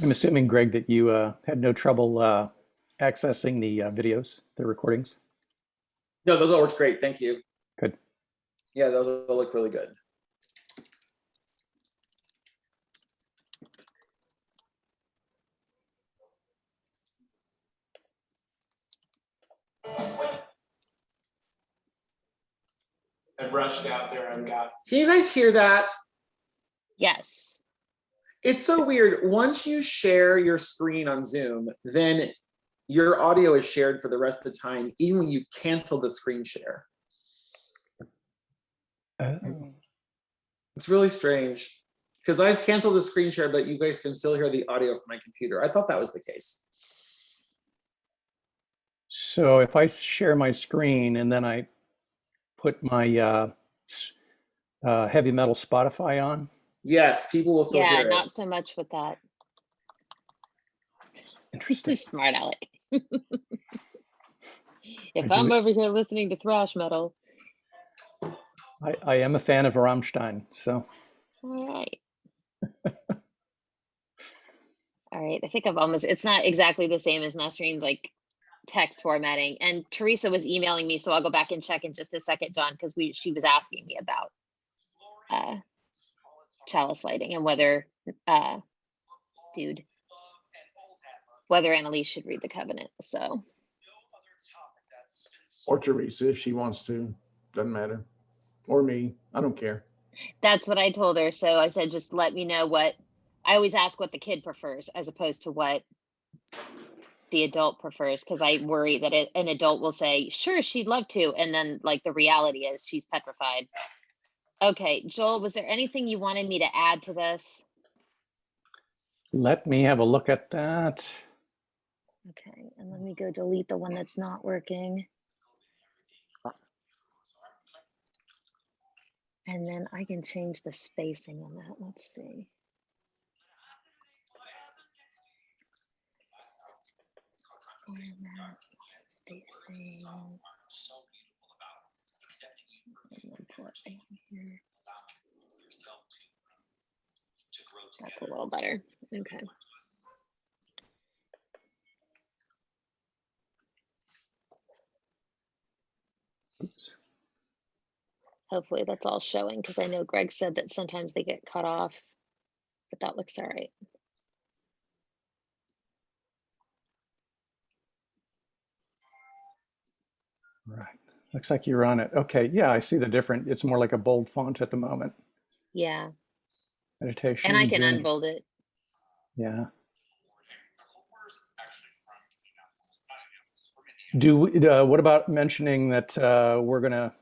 I'm assuming, Greg, that you had no trouble accessing the videos, the recordings. No, those all worked great. Thank you. Good. Yeah, those all look really good. I brushed out there and got. Can you guys hear that? Yes. It's so weird. Once you share your screen on Zoom, then your audio is shared for the rest of the time, even when you cancel the screen share. Oh. It's really strange because I canceled the screen share, but you guys can still hear the audio from my computer. I thought that was the case. So if I share my screen and then I put my heavy metal Spotify on, Yes, people will still Yeah, hear it. not so much with that. interesting. Smart Alec. I If do I'm it. over here listening to thrash metal, I am a fan of Rammstein, so all right. All right, I think I've almost, it's not exactly the same as Nasreen's like text formatting. And Teresa was emailing me, so I'll go back and check in just a second, John, because she was asking me about chalice lighting and whether whether Annalise should read the covenant. So Or Teresa, if she wants to, doesn't matter. Or me, I don't care. that's what I told her. So I said, just let me know what, I always ask what the kid prefers as opposed to what the adult prefers, because I worry that an adult will say, sure, she'd love to. And then like the reality is she's petrified. Okay, Joel, was there anything you wanted me to add to this? let me have a look at that. Okay, and let me go delete the one that's not working. And then I can change the spacing on that. Let's see. Format, spacing. And then put it here. That's a little better. Okay. Oops. Hopefully that's all showing, because I know Greg said that sometimes they get cut off, but that looks all right. Right. Looks like you're on it. Okay. Yeah, I see the different. It's more like a bold font at the moment. Yeah, Meditation. and I can Zoom. unbold it. Yeah. What about mentioning that we're gonna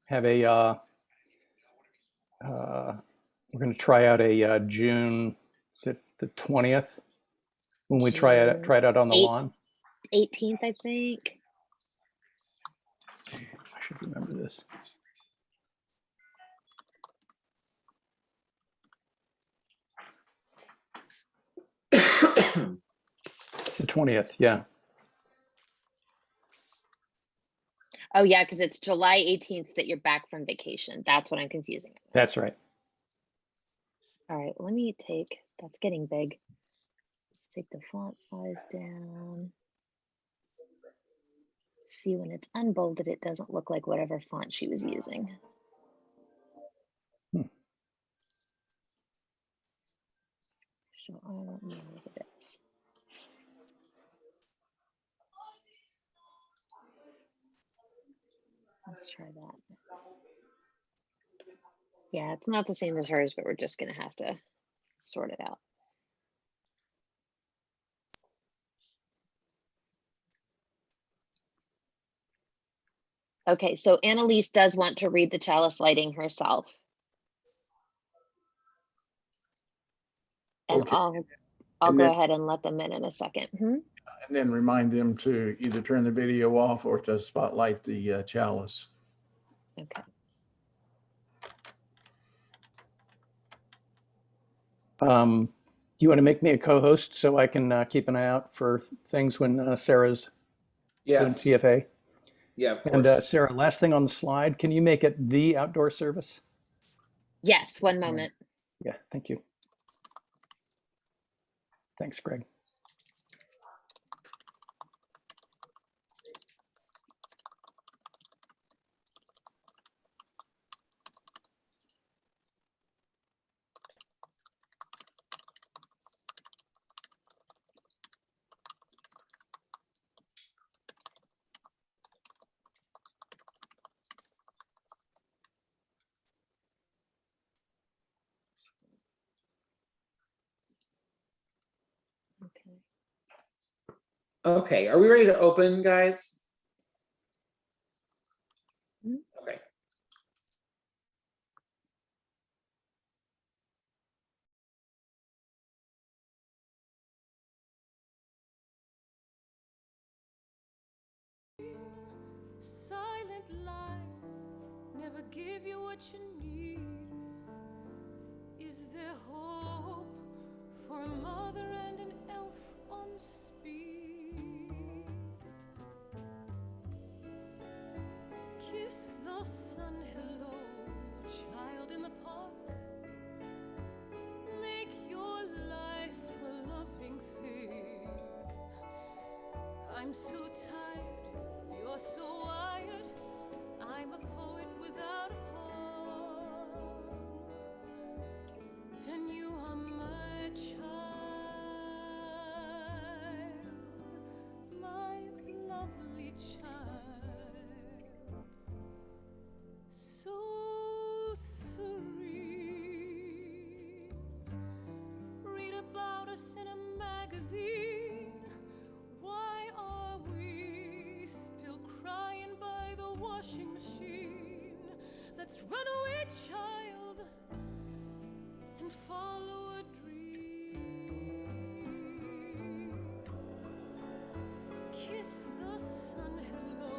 have we're gonna try out a June, is it the 20th? When we try it out on the lawn? 18th, I think. I should remember this. The 20th, yeah. Oh yeah, because it's July 18th that you're back from vacation. That's what I'm confusing. That's right. All right, let me take, that's getting big. Let's take the font size down. See, when it's unbolded, it doesn't look like whatever font she was using. So I don't know what it is. Let's try that. Yeah, it's not the same as hers, but we're just gonna have to sort it out. Okay, so Annalise does want to read the chalice lighting herself. And Okay. I'll And go then- ahead and let them in a second. And then remind them to either turn the video off or to spotlight the chalice. Okay. You want to make me a co-host so I can keep an eye out for things when Sarah's doing Yes. TFA? Yeah, of And course. Sarah, last thing on the slide, can you make it the outdoor service? Yes, one moment. Yeah, thank you. Thanks, Greg. Okay. Okay, are we ready to open, guys? Mhm. Okay. Silent lies never give you what you need. Is there hope for a mother and an elf on speed? Kiss the sun hello, child in the park. Make your life a loving thing. I'm so tired, you're so wired. I'm a poet without a heart, and you are my child, my lovely child, so serene. Read about us in a magazine. Why are we still crying by the washing machine? Let's run away, child, and follow a dream. Kiss the sun hello,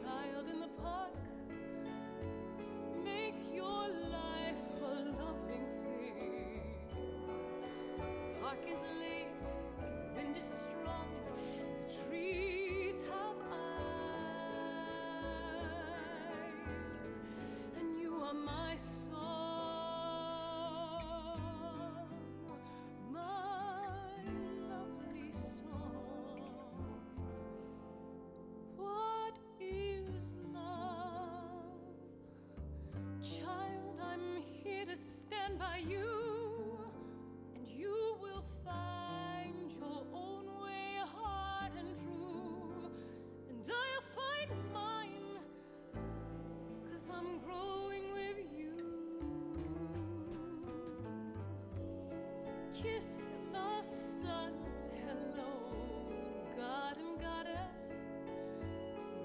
child in the park. Make your life a loving thing. Park is late, wind is strong, the trees have eyes, and you are my song, my lovely song. What is love? Child, I'm here to stand by you, and you will find your own way hard and true, and I'll find mine, 'cause I'm growing with you. Kiss the sun hello, God and goddess.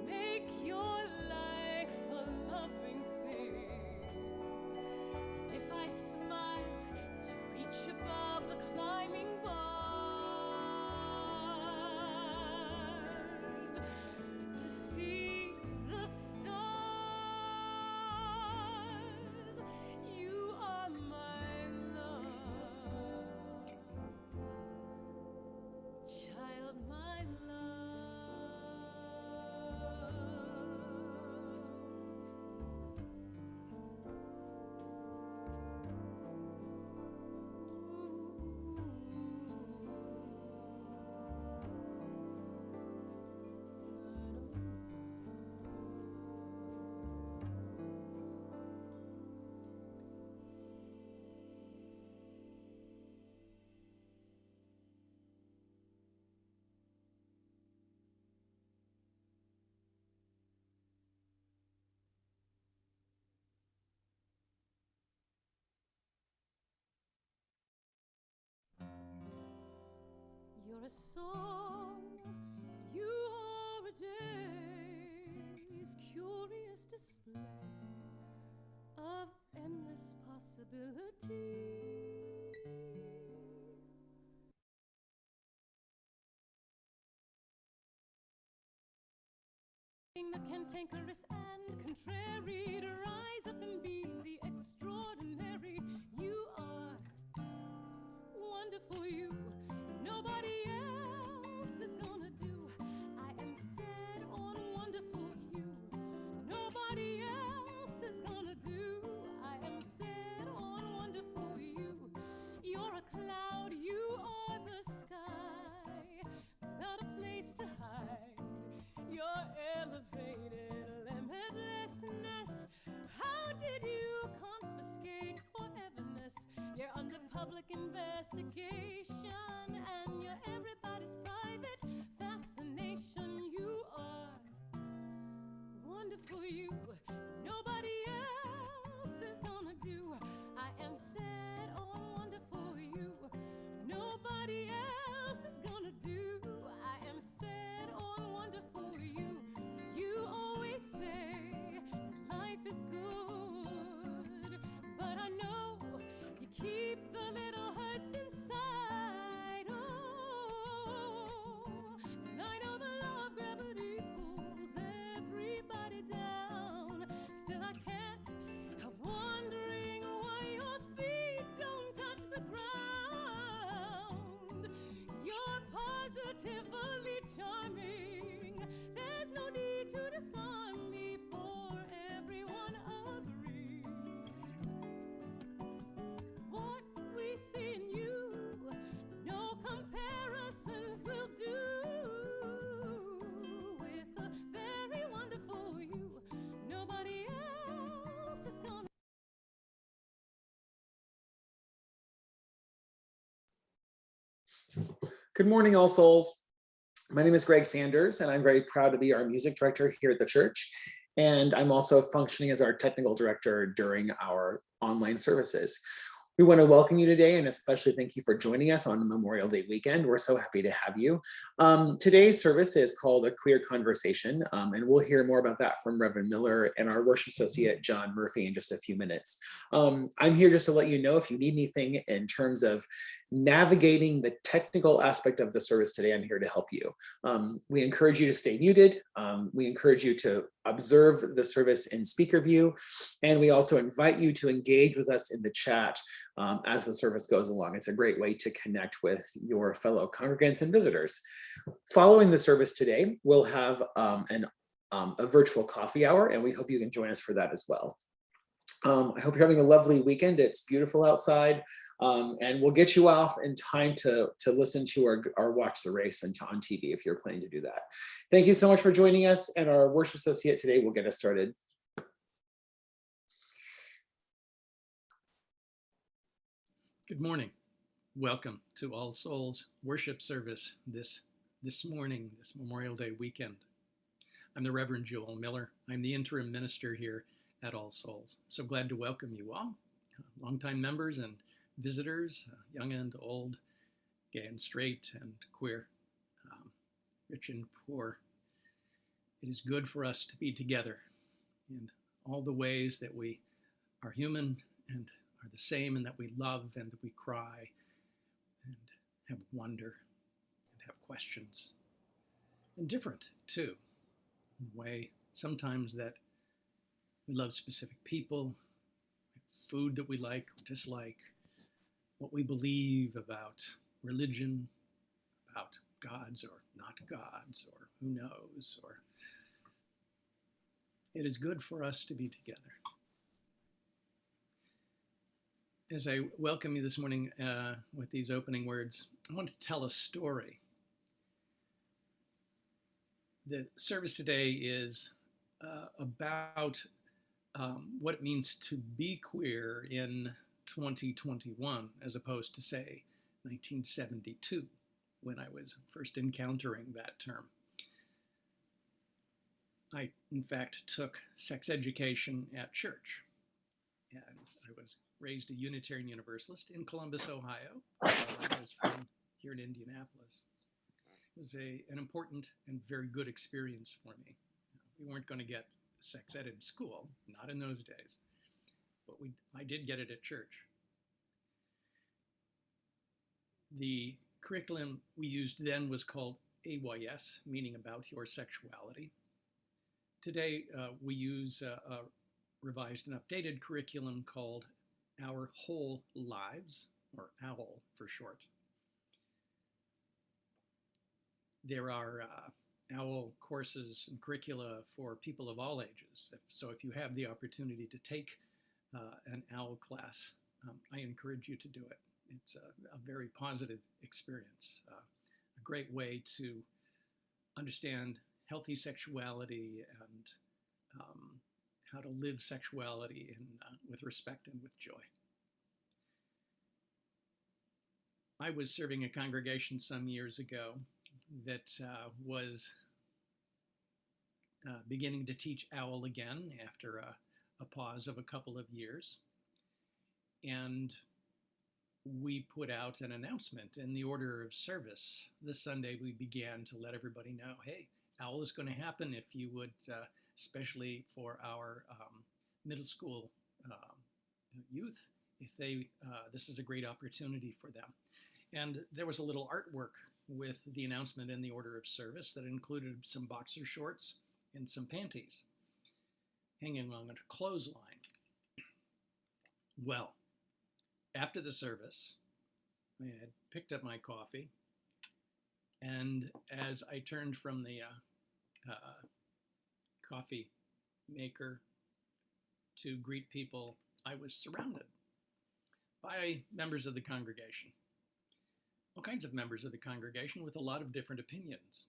Make your life a loving thing. And if I smile to reach above the climbing bars, to see the stars, you are my love, child, my You're a song, you are a day's curious display of endless possibility. The cantankerous and contrary to rise up and be the extraordinary. You are wonderful, you. Nobody else is gonna do. I am set on wonderful, you. Nobody else is gonna do. I am set on wonderful, you. You're a cloud, you are the you. Nobody else is gonna do. I am sad on wonder for you. Nobody else is gonna do. I am sad on wonder for you. You always say that life is good, but I know you keep the little hurts inside. Oh, night of love, gravity pulls everybody down. Still I can't help wondering why your feet don't touch the ground. You're positively charming. There's no need to disarm me, for everyone agrees. What we see in you, no comparisons will do. With a very wonderful you, nobody else is gonna. Good morning, All Souls. My name is Greg Sanders, and I'm very proud to be our music director here at the church. And I'm also functioning as our technical director during our online services. We want to welcome you today, and especially thank you for joining us on Memorial Day weekend. We're so happy to have you. Today's service is called A Queer Conversation, and we'll hear more about that from Reverend Miller and our worship associate, John Murphy, in just a few minutes. I'm here just to let you know if you need anything in terms of navigating the technical aspect of the service today, I'm here to help you. We encourage you to stay muted. We encourage you to observe the service in speaker view, and we also invite you to engage with us in the chat as the service goes along. It's a great way to connect with your fellow congregants and visitors. Following the service today, we'll have a virtual coffee hour, and we hope you can join us for that as well. I hope you're having a lovely weekend. It's beautiful outside, and we'll get you off in time to listen to or watch the race on TV if you're planning to do that. Thank you so much for joining us, and our worship associate today will get us started. Good morning. Welcome to All Souls worship service this morning, this Memorial Day weekend. I'm the Reverend Joel Miller. I'm the interim minister here at All Souls. So glad to welcome you all, longtime members and visitors, young and old, gay and straight and queer, rich and poor. It is good for us to be together in all the ways that we are human and are the same, and that we love and that we cry and have wonder and have questions. And different too, in the way sometimes that we love specific people, food that we like or dislike, what we believe about religion, about gods or not gods, or who knows, or it is good for us to be together. As I welcome you this morning with these opening words, I want to tell a story. The service today is about what it means to be queer in 2021, as opposed to, say, 1972, when I was first encountering that term. I, in fact, took sex education at church, and I was raised a Unitarian Universalist in Columbus, Ohio. I was from here in Indianapolis. It was an important and very good experience for me. We weren't going to get sex ed in school, not in those days, but I did get it at church. The curriculum we used then was called AYS, meaning About Your Sexuality. Today, we use a revised and updated curriculum called Our Whole Lives, or OWL for short. There are OWL courses and curricula for people of all ages. So if you have the opportunity to take an OWL class, I encourage you to do it. It's a very positive experience, a great way to understand healthy sexuality and how to live sexuality with respect and with joy. I was serving a congregation some years ago that was beginning to teach OWL again after a pause of a couple of years. And we put out an announcement in the order of service. This Sunday, we began to let everybody know, hey, OWL is going to happen if you would, especially for our middle school youth, if they, this is a great opportunity for them. And there was a little artwork with the announcement in the order of service that included some boxer shorts and some panties hanging on a clothesline. Well, after the service, I had picked up my coffee, and as I turned from the coffee maker to greet people, I was surrounded by members of the congregation. All kinds of members of the congregation with a lot of different opinions.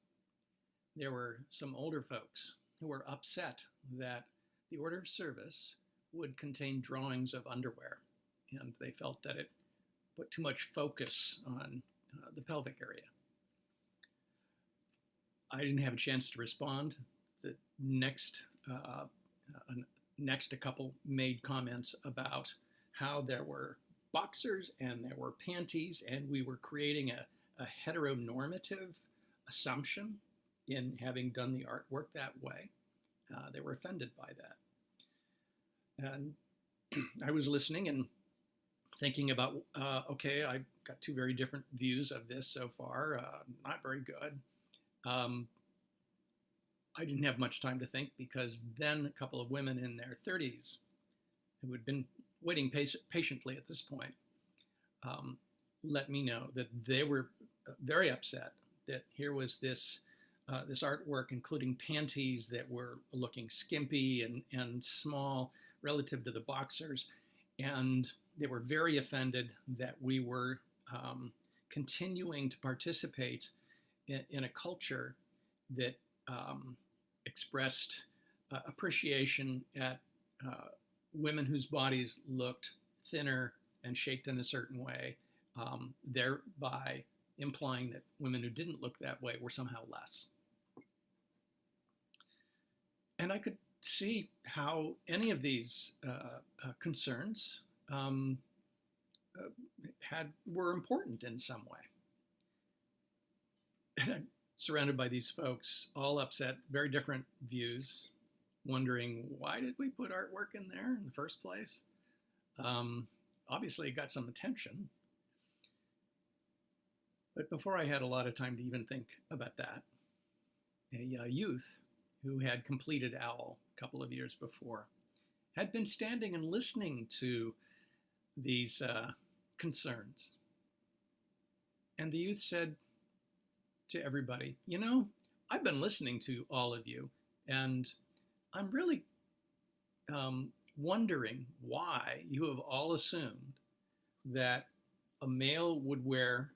There were some older folks who were upset that the order of service would contain drawings of underwear, and they felt that it put too much focus on the pelvic area. I didn't have a chance to respond. The next a couple made comments about how there were boxers and there were panties, and we were creating a heteronormative assumption in having done the artwork that way. They were offended by that. And I was listening and thinking about, okay, I got two very different views of this so far, not very good. I didn't have much time to think, because then a couple of women in their 30s who had been waiting patiently at this point let me know that they were very upset that here was this this artwork including panties that were looking skimpy and small relative to the boxers, and they were very offended that we were continuing to participate in a culture that expressed appreciation at women whose bodies looked thinner and shaped in a certain way, thereby implying that women who didn't look that way were somehow less. And I could see how any of these concerns were important in some way. And I'm surrounded by these folks, all upset, very different views, wondering, why did we put artwork in there in the first place? Obviously, it got some attention. But before I had a lot of time to even think about that, a youth who had completed OWL a couple of years before had been standing and listening to these concerns. And the youth said to everybody, you know, I've been listening to all of you, and I'm really wondering why you have all assumed that a male would wear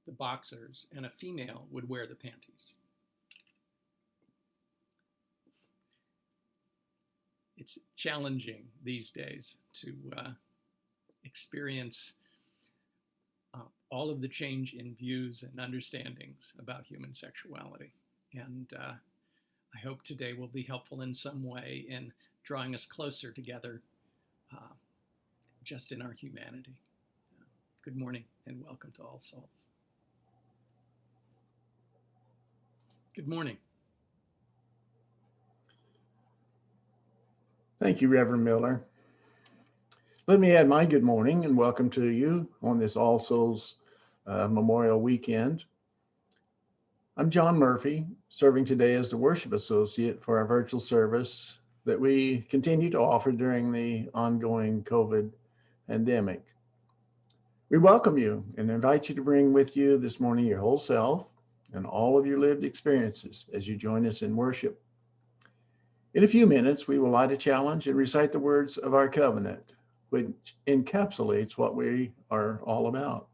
the boxers and a female would wear the panties. It's challenging these days to experience all of the change in views and understandings about human sexuality. And I hope today will be helpful in some way in drawing us closer together just in our humanity. Good morning and welcome to All Souls. Good morning. Thank you, Reverend Miller. Let me add my good morning and welcome to you on this All Souls Memorial Weekend. I'm John Murphy, serving today as the worship associate for our virtual service that we continue to offer during the ongoing COVID pandemic. We welcome you and invite you to bring with you this morning your whole self and all of your lived experiences as you join us in worship. In a few minutes, we will light a challenge and recite the words of our covenant, which encapsulates what we are all about.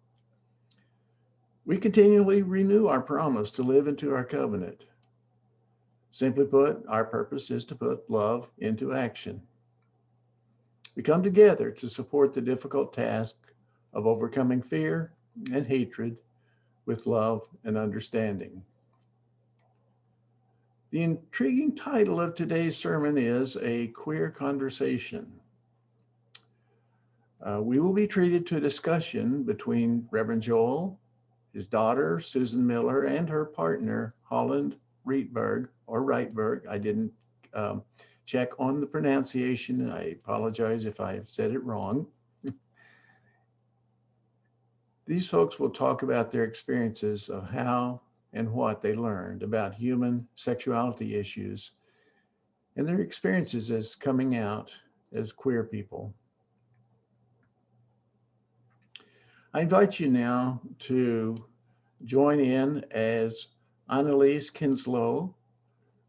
We continually renew our promise to live into our covenant. Simply put, our purpose is to put love into action. We come together to support the difficult task of overcoming fear and hatred with love and understanding. The intriguing title of today's sermon is A Queer Conversation. We will be treated to a discussion between Reverend Joel, his daughter, Susan Miller, and her partner, Holland Reitberg, or Reitberg. I didn't check on the pronunciation. I apologize if I said it wrong. These folks will talk about their experiences of how and what they learned about human sexuality issues and their experiences as coming out as queer people. I invite you now to join in as Annalise Kinslow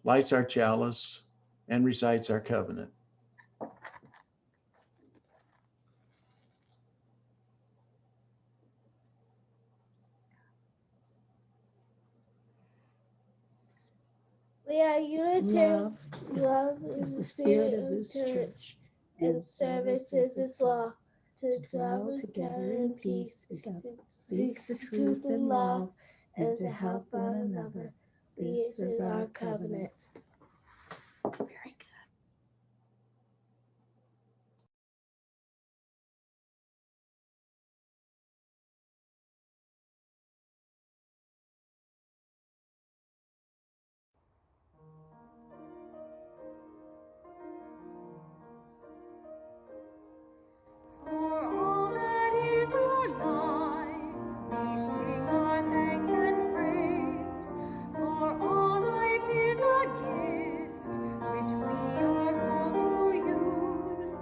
lights our chalice and recites our covenant. We are Unitarian. Love is the spirit of this church, and service is its law. To dwell together in peace, to seek the truth and love, and to help one another. This is our covenant. Very good. For all that is our life, we sing our thanks and praise. For all life is a gift which we are called to use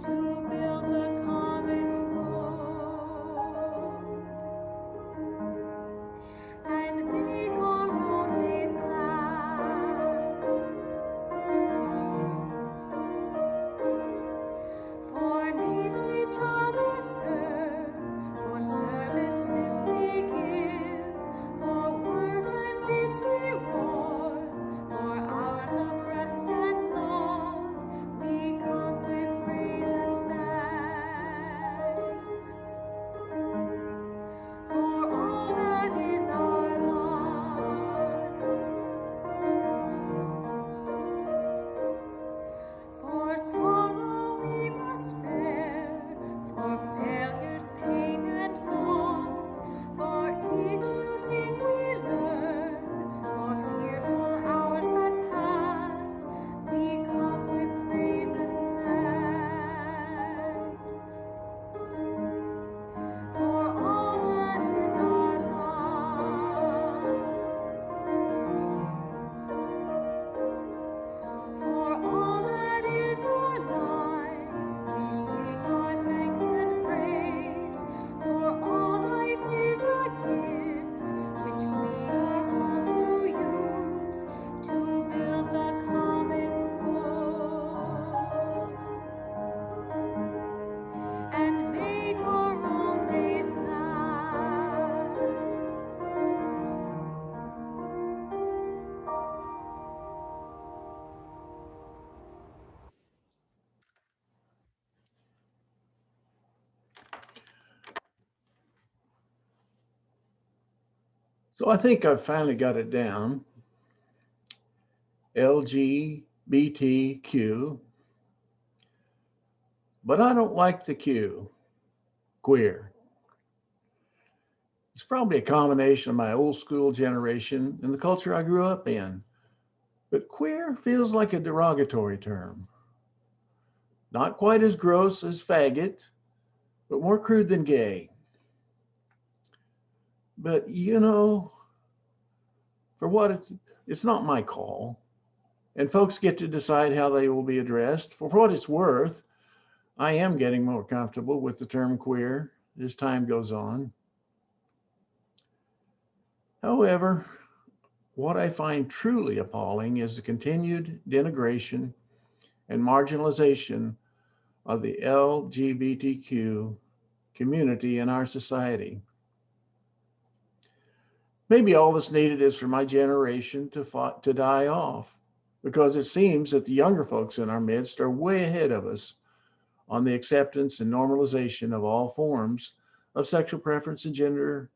to build the common good and make our own days glad. For needs each other serve, for services we give, for work and its rewards, for hours of rest and love, we come with praise and thanks. For all that is our life, for sorrow we must bear, for failures, pain, and loss, for each new thing we learn, for fearful hours that pass, we come with praise and thanks. For all that is our life, for all that is our life, we sing our thanks and praise. For all life is a gift which we are called to use to build the common good and make our own days glad. So I think I've finally got it down. LGBTQ, but I don't like the Q, queer. It's probably a combination of my old school generation and the culture I grew up in. But queer feels like a derogatory term. Not quite as gross as faggot, but more crude than gay. But you know, for what it's not my call. And folks get to decide how they will be addressed. For what it's worth, I am getting more comfortable with the term queer as time goes on. However, what I find truly appalling is the continued denigration and marginalization of the LGBTQ community in our society. Maybe all that's needed is for my generation to die off, because it seems that the younger folks in our midst are way ahead of us on the acceptance and normalization of all forms of sexual preference and gender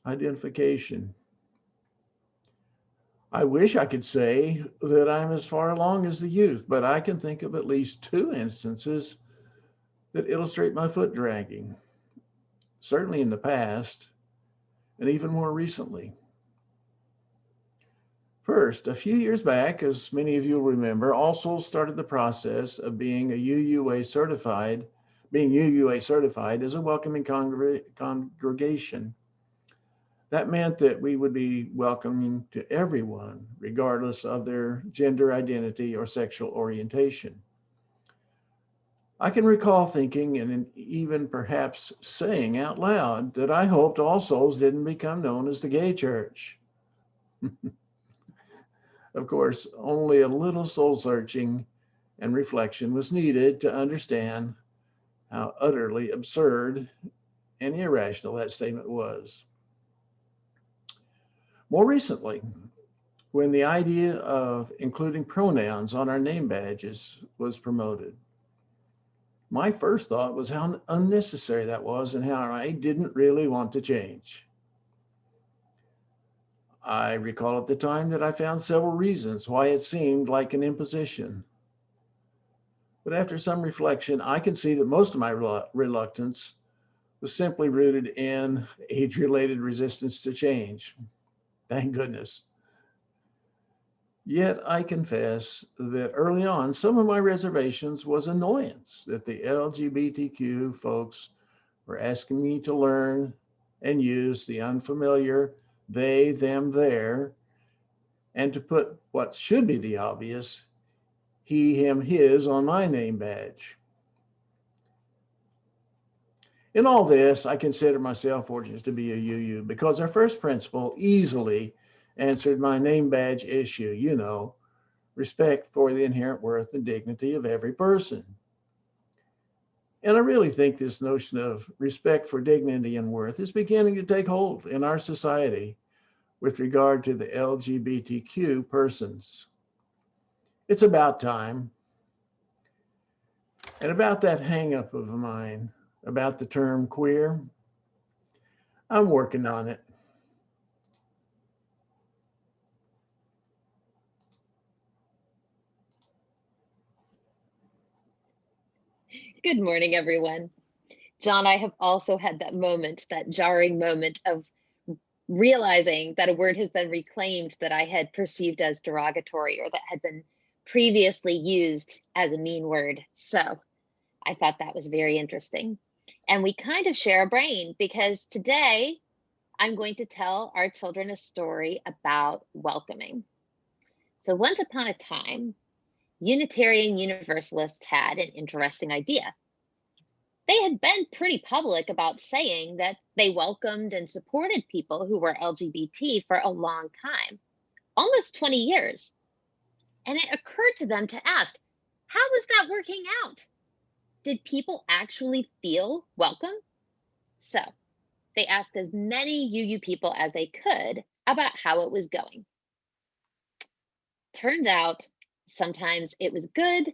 identification. I wish I could say that I'm as far along as the youth, but I can think of at least 2 instances that illustrate my foot dragging, certainly in the past and even more recently. First, a few years back, as many of you will remember, All Souls started the process of being UUA certified as a welcoming congregation. That meant that we would be welcoming to everyone, regardless of their gender identity or sexual orientation. I can recall thinking and even perhaps saying out loud that I hoped All Souls didn't become known as the gay church. Of course, only a little soul searching and reflection was needed to understand how utterly absurd and irrational that statement was. More recently, when the idea of including pronouns on our name badges was promoted, my first thought was how unnecessary that was and how I didn't really want to change. I recall at the time that I found several reasons why it seemed like an imposition. But after some reflection, I can see that most of my reluctance was simply rooted in age-related resistance to change. Thank goodness. Yet I confess that early on, some of my reservations was annoyance that the LGBTQ folks were asking me to learn and use the unfamiliar they, them, their, and to put what should be the obvious, he, him, his on my name badge. In all this, I consider myself fortunate to be a UU because our first principle easily answered my name badge issue, respect for the inherent worth and dignity of every person. And I really think this notion of respect for dignity and worth is beginning to take hold in our society with regard to the LGBTQ persons. It's about time. And about that hang-up of mine, about the term queer, I'm working on it. Good morning, everyone. John, I have also had that moment, that jarring moment of realizing that a word has been reclaimed that I had perceived as derogatory or that had been previously used as a mean word. So I thought that was very interesting. And we kind of share a brain because today I'm going to tell our children a story about welcoming. So once upon a time, Unitarian Universalists had an interesting idea. They had been pretty public about saying that they welcomed and supported people who were LGBT for a long time, almost 20 years. And it occurred to them to ask, how was that working out? Did people actually feel welcome? So they asked as many UU people as they could about how it was going. Turns out sometimes it was good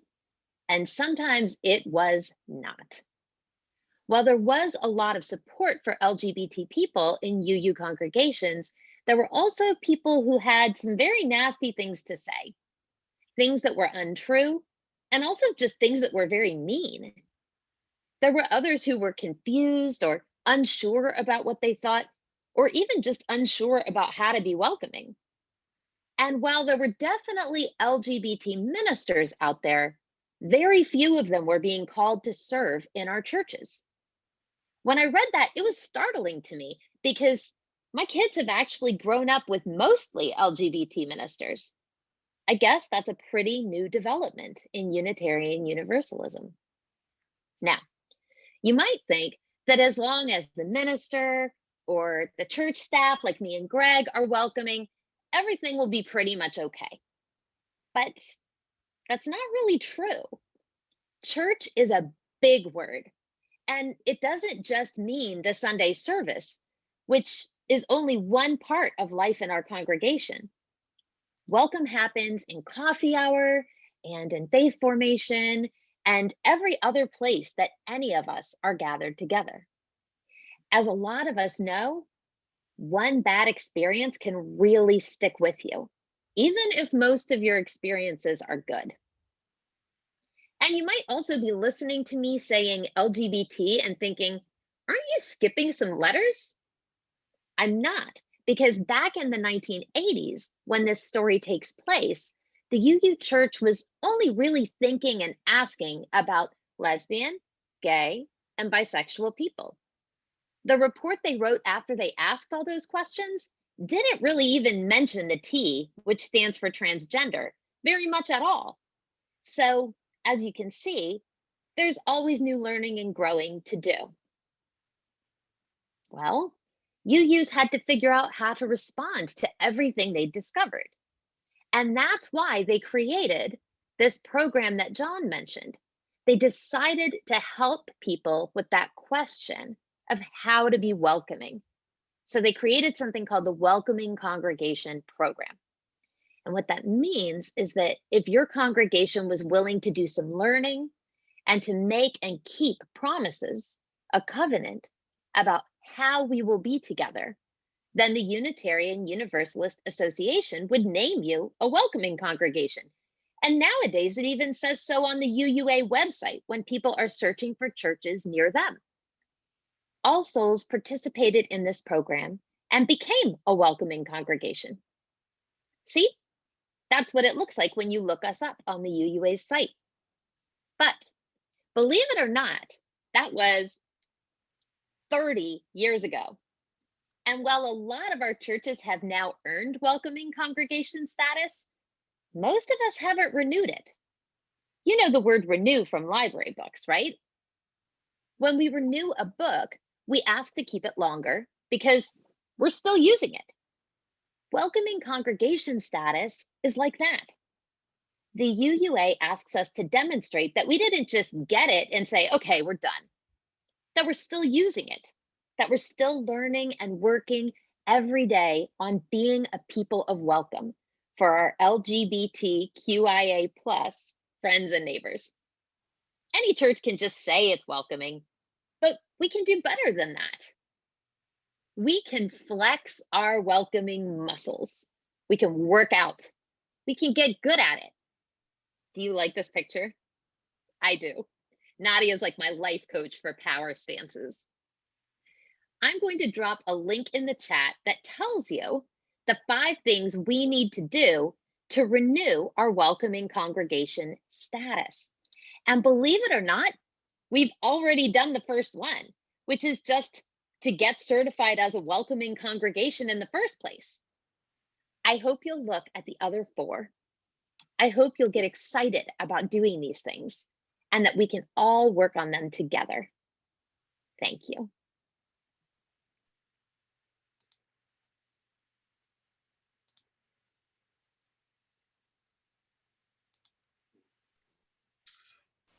and sometimes it was not. While there was a lot of support for LGBT people in UU congregations, there were also people who had some very nasty things to say, things that were untrue, and also just things that were very mean. There were others who were confused or unsure about what they thought, or even just unsure about how to be welcoming. And while there were definitely LGBT ministers out there, very few of them were being called to serve in our churches. When I read that, it was startling to me because my kids have actually grown up with mostly LGBT ministers. I guess that's a pretty new development in Unitarian Universalism. Now, you might think that as long as the minister or the church staff like me and Greg are welcoming, everything will be pretty much okay. But that's not really true. Church is a big word, and it doesn't just mean the Sunday service, which is only one part of life in our congregation. Welcome happens in coffee hour and in faith formation and every other place that any of us are gathered together. As a lot of us know, one bad experience can really stick with you. even if most of your experiences are good. And you might also be listening to me saying LGBT and thinking, aren't you skipping some letters? I'm not, because back in the 1980s, when this story takes place, the UU Church was only really thinking and asking about lesbian, gay, and bisexual people. The report they wrote after they asked all those questions didn't really even mention the T, which stands for transgender, very much at all. So, as you can see, there's always new learning and growing to do. Well, UUs had to figure out how to respond to everything they discovered. And that's why they created this program that John mentioned. They decided to help people with that question of how to be welcoming. So they created something called the Welcoming Congregation Program. And what that means is that if your congregation was willing to do some learning and to make and keep promises, a covenant about how we will be together, then the Unitarian Universalist Association would name you a welcoming congregation. And nowadays, it even says so on the UUA website when people are searching for churches near them. All Souls participated in this program and became a welcoming congregation. See, that's what it looks like when you look us up on the UUA's site. But believe it or not, that was 30 years ago. And while a lot of our churches have now earned welcoming congregation status, most of us haven't renewed it. You know the word renew from library books, right? When we renew a book, we ask to keep it longer because we're still using it. Welcoming congregation status is like that. The UUA asks us to demonstrate that we didn't just get it and say, okay, we're done, that we're still using it, that we're still learning and working every day on being a people of welcome for our LGBTQIA+ friends and neighbors. Any church can just say it's welcoming, but we can do better than that. We can flex our welcoming muscles. We can work out. We can get good at it. Do you like this picture? I do. Nadia is like my life coach for power stances. I'm going to drop a link in the chat that tells you the 5 things we need to do to renew our welcoming congregation status. And believe it or not, we've already done the first one, which is just to get certified as a welcoming congregation in the first place. I hope you'll look at the other 4. I hope you'll get excited about doing these things and that we can all work on them together. Thank you.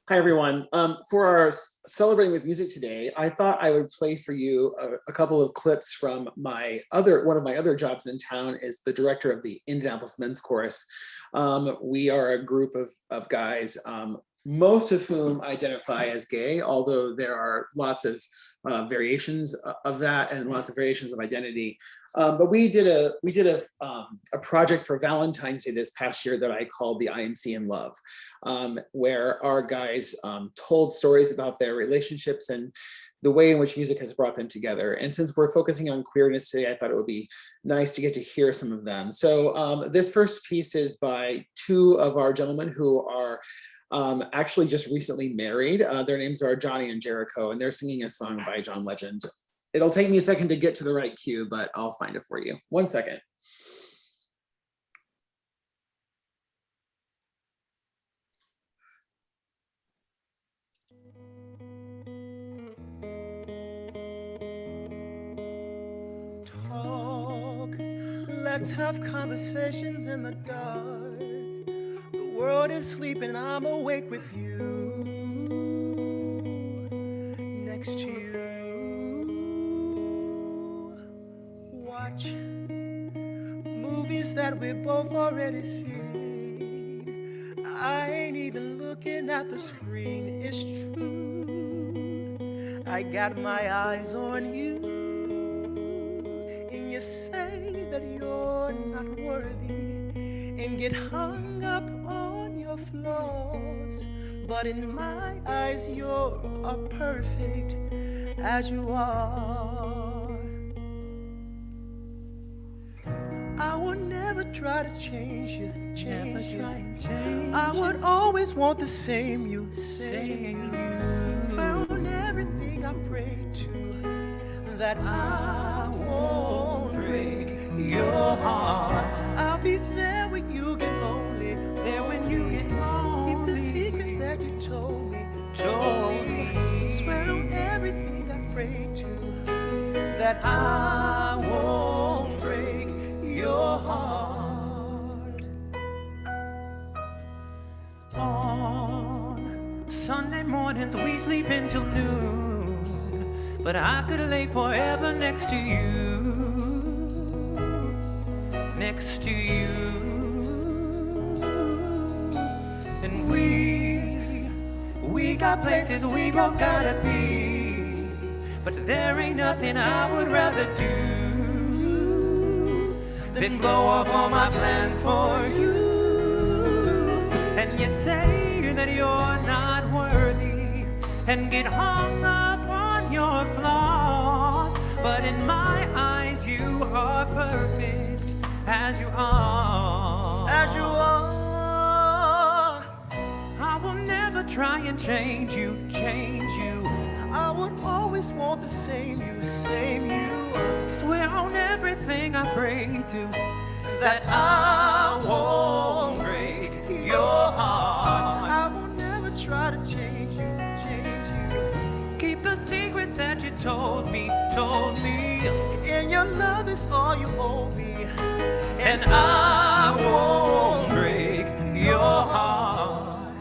Hi, everyone. For our Celebrating with Music today, I thought I would play for you a couple of clips from one of my other jobs in town is the director of the Indianapolis Men's Chorus. We are a group of guys, most of whom identify as gay, although there are lots of variations of that and lots of variations of identity. But we did a project for Valentine's Day this past year that I called the IMC in Love, where our guys told stories about their relationships and the way in which music has brought them together. And since we're focusing on queerness today, I thought it would be nice to get to hear some of them. So this first piece is by 2 of our gentlemen who are actually just recently married. Their names are Johnny and Jericho, and they're singing a song by John Legend. It'll take me a second to get to the right cue, but I'll find it for you. 1 second. Talk, let's have conversations in the dark. The world is sleeping, I'm awake with you, next to you. Watch movies that we both already seen. I ain't even looking at the screen, it's true. I got my eyes on you, and you say that you're not worthy. and get hung up on your flaws. But in my eyes, you're perfect as you are. I would never try to change you, change you. I would always want the same you, same you. Found everything I prayed to, that I won't break your heart. I'll be there when you get lonely, there when you get lonely. Keep the secrets that you told me, Swear on everything I prayed to, that I won't break your heart. On Sunday mornings we sleep until noon, but I could lay forever next to you, next to you. And we got places we both gotta be, but there ain't nothing I would rather do than blow up all my plans for you. And you say that you're not worthy and get hung up on your flaws, but in my eyes you are perfect as you are. As you are. I will never try and change you, change you. I would always want the same you, same you. Swear on everything I pray to, that I won't break your heart. I will never try to change you, change you. Keep the secrets that you told me, and your love is all you owe me. And I won't break your heart.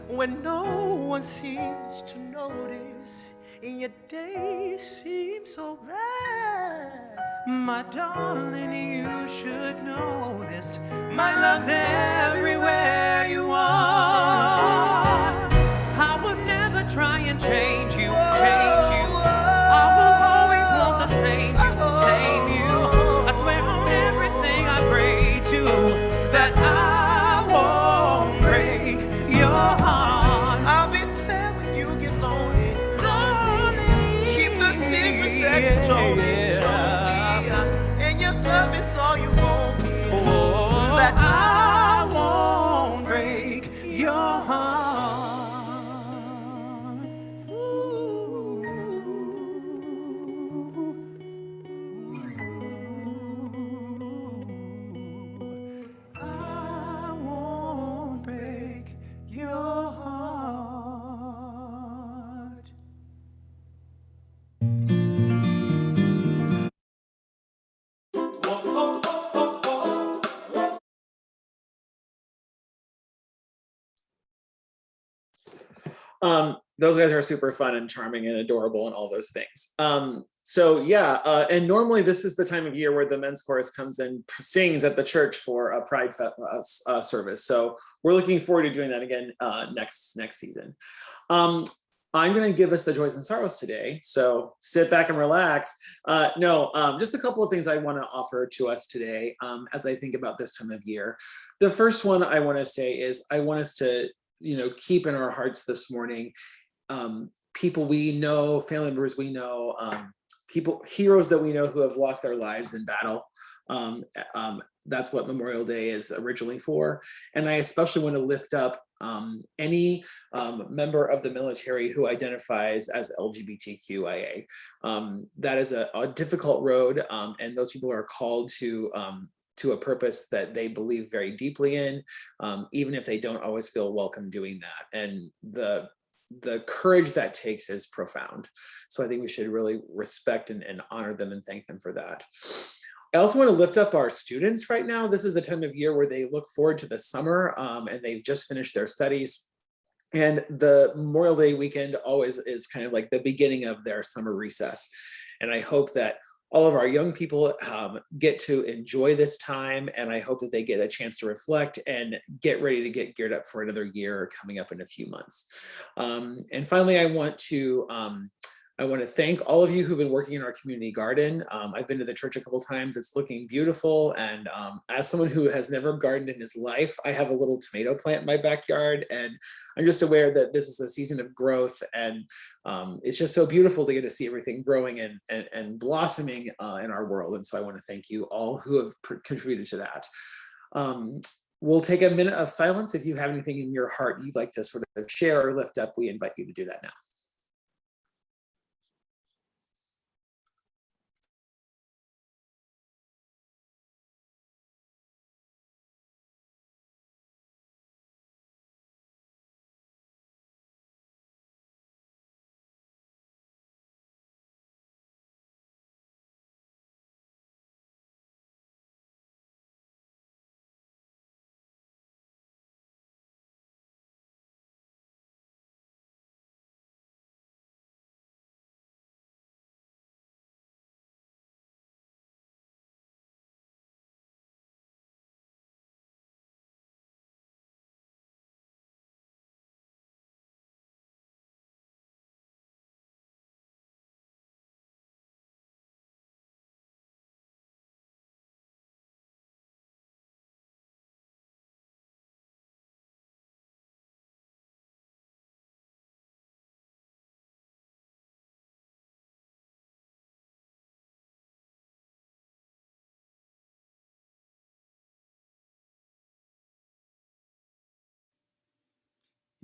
When no one seems to notice, and your day seems so bad, my darling, you should know this. My love's everywhere you are. I would never try and change you, change you. I will always want the same you, same you. I swear on everything I pray to, that I won't break your heart. I'll be there when you get lonely, lonely. Keep the secrets that you told me, and your love is all you want me. That I won't break your heart. I won't break your heart. Those guys are super fun and charming and adorable and all those things. So yeah, and normally this is the time of year where the men's chorus comes and sings at the church for a Pride service. So we're looking forward to doing that again next season. I'm going to give us the joys and sorrows today. So sit back and relax. Just a couple of things I want to offer to us today as I think about this time of year. The first one I want to say is I want us to keep in our hearts this morning people we know, family members we know, heroes that we know who have lost their lives in battle. That's what Memorial Day is originally for. And I especially want to lift up any member of the military who identifies as LGBTQIA. That is a difficult road, and those people are called to a purpose that they believe very deeply in, even if they don't always feel welcome doing that. And the courage that takes is profound. So I think we should really respect and honor them and thank them for that. I also want to lift up our students right now. This is the time of year where they look forward to the summer and they've just finished their studies. And the Memorial Day weekend always is kind of like the beginning of their summer recess. And I hope that all of our young people get to enjoy this time, and I hope that they get a chance to reflect and get ready to get geared up for another year coming up in a few months. And finally, I want to I want to thank all of you who've been working in our community garden. I've been to the church a couple times. It's looking beautiful. And as someone who has never gardened in his life, I have a little tomato plant in my backyard. And I'm just aware that this is a season of growth. And it's just so beautiful to get to see everything growing and blossoming in our world. And so I want to thank you all who have contributed to that. We'll take a minute of silence. If you have anything in your heart you'd like to sort of share or lift up, we invite you to do that now.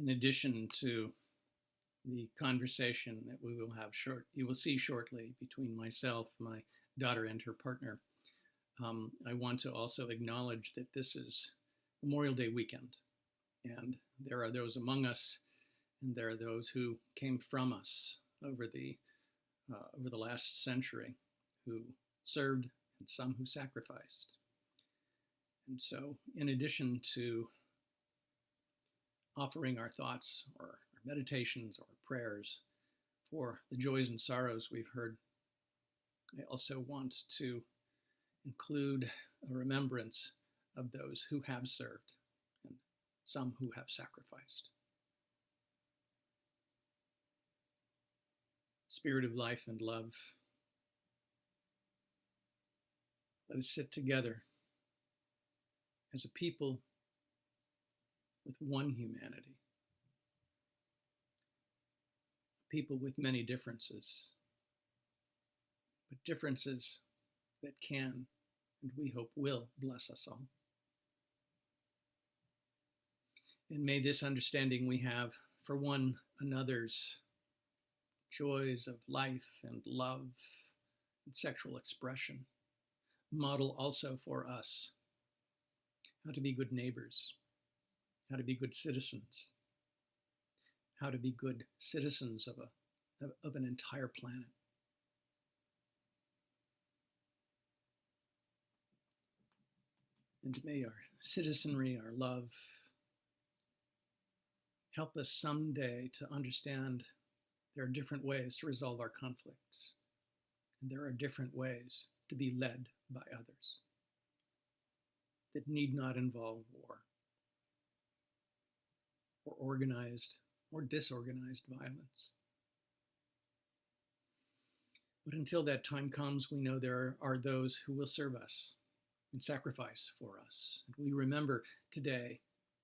In addition to the conversation that we will have you will see shortly between myself, my daughter, and her partner, I want to also acknowledge that this is Memorial Day weekend, and there are those among us, and there are those who came from us over the last century, who served and some who sacrificed. And so, in addition to offering our thoughts or our meditations or prayers for the joys and sorrows we've heard, I also want to include a remembrance of those who have served and some who have sacrificed. Spirit of life and love, let us sit together as a people with one humanity, people with many differences, but differences that can, and we hope will, bless us all. And may this understanding we have for one another's joys of life and love and sexual expression model also for us how to be good neighbors, how to be good citizens, how to be good citizens of an entire planet. And may our citizenry, our love, help us someday to understand there are different ways to resolve our conflicts, and there are different ways to be led by others that need not involve war or organized or disorganized violence. But until that time comes, we know there are those who will serve us and sacrifice for us. And we remember today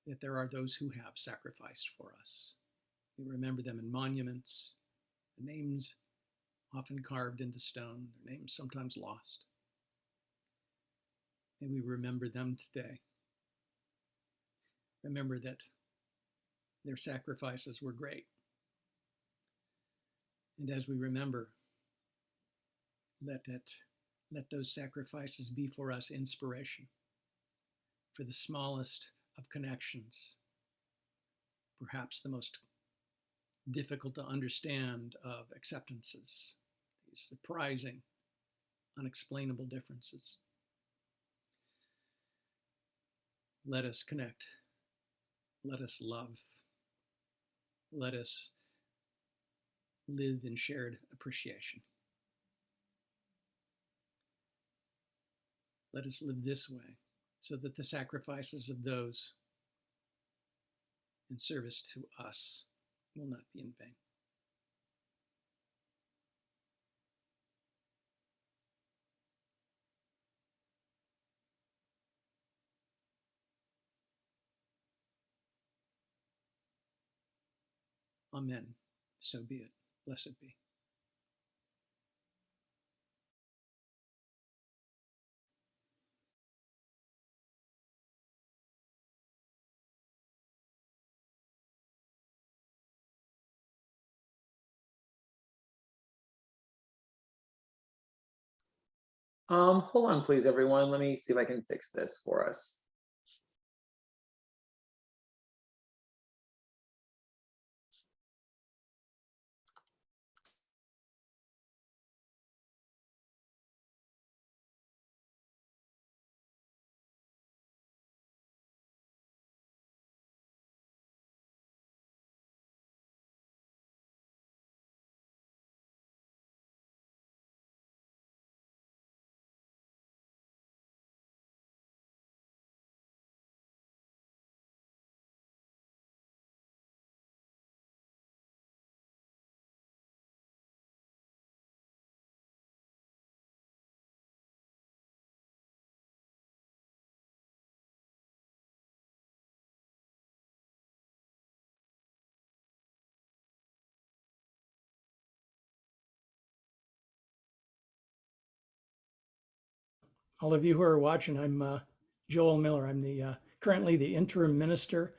that there are those who have sacrificed for us. We remember them in monuments, the names often carved into stone, their names sometimes lost. May we remember them today. Remember that their sacrifices were great. And as we remember, let those sacrifices be for us inspiration for the smallest of connections, perhaps the most difficult to understand of acceptances, these surprising, unexplainable differences. Let us connect. Let us love. Let us live in shared appreciation. Let us live this way so that the sacrifices of those in service to us will not be in vain. Amen. So be it. Blessed be. Hold on, please, everyone. Let me see if I can fix this for us. All of you who are watching, I'm Joel Miller. I'm the currently the interim minister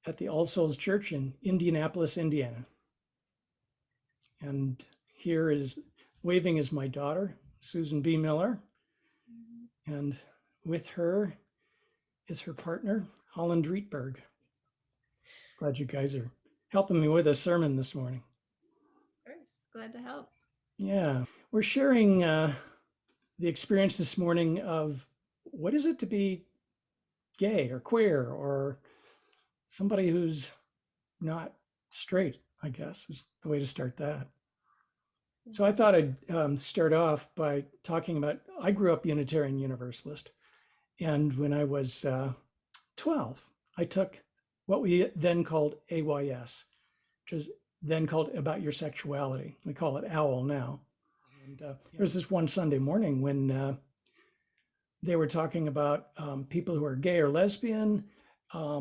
at the All Souls Church in Indianapolis, Indiana. And here is waving is my daughter, Susan B. Miller. And with her is her partner, Holland Rietberg. Glad you guys are helping me with a sermon this morning. Of course, glad to help. Yeah, we're sharing the experience this morning of what is it to be gay or queer or somebody who's not straight, I guess, is the way to start that. So I thought I'd start off by talking about, I grew up Unitarian Universalist. And when I was 12, I took what we then called AYS, which is then called About Your Sexuality. We call it OWL now. And there was this one Sunday morning when they were talking about people who are gay or lesbian,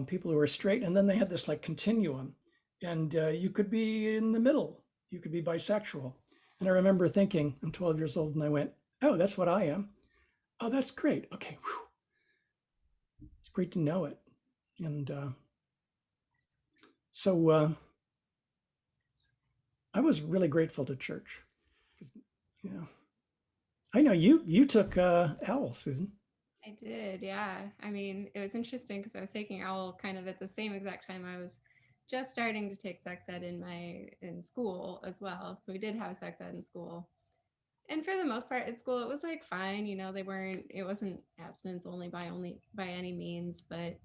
people who are straight, and then they had this like continuum. And you could be in the middle, you could be bisexual. And I remember thinking, I'm 12 years old, and I went, oh, that's what I am. Oh, that's great. Okay. Whew. It's great to know it. And so I was really grateful to church. Yeah. I know you took OWL, Susan. I did, yeah. I mean, it was interesting because I was taking OWL kind of at the same exact time I was just starting to take sex ed in school as well. So we did have sex ed in school. And for the most part at school, it was like fine, you know, it wasn't abstinence only by any means, but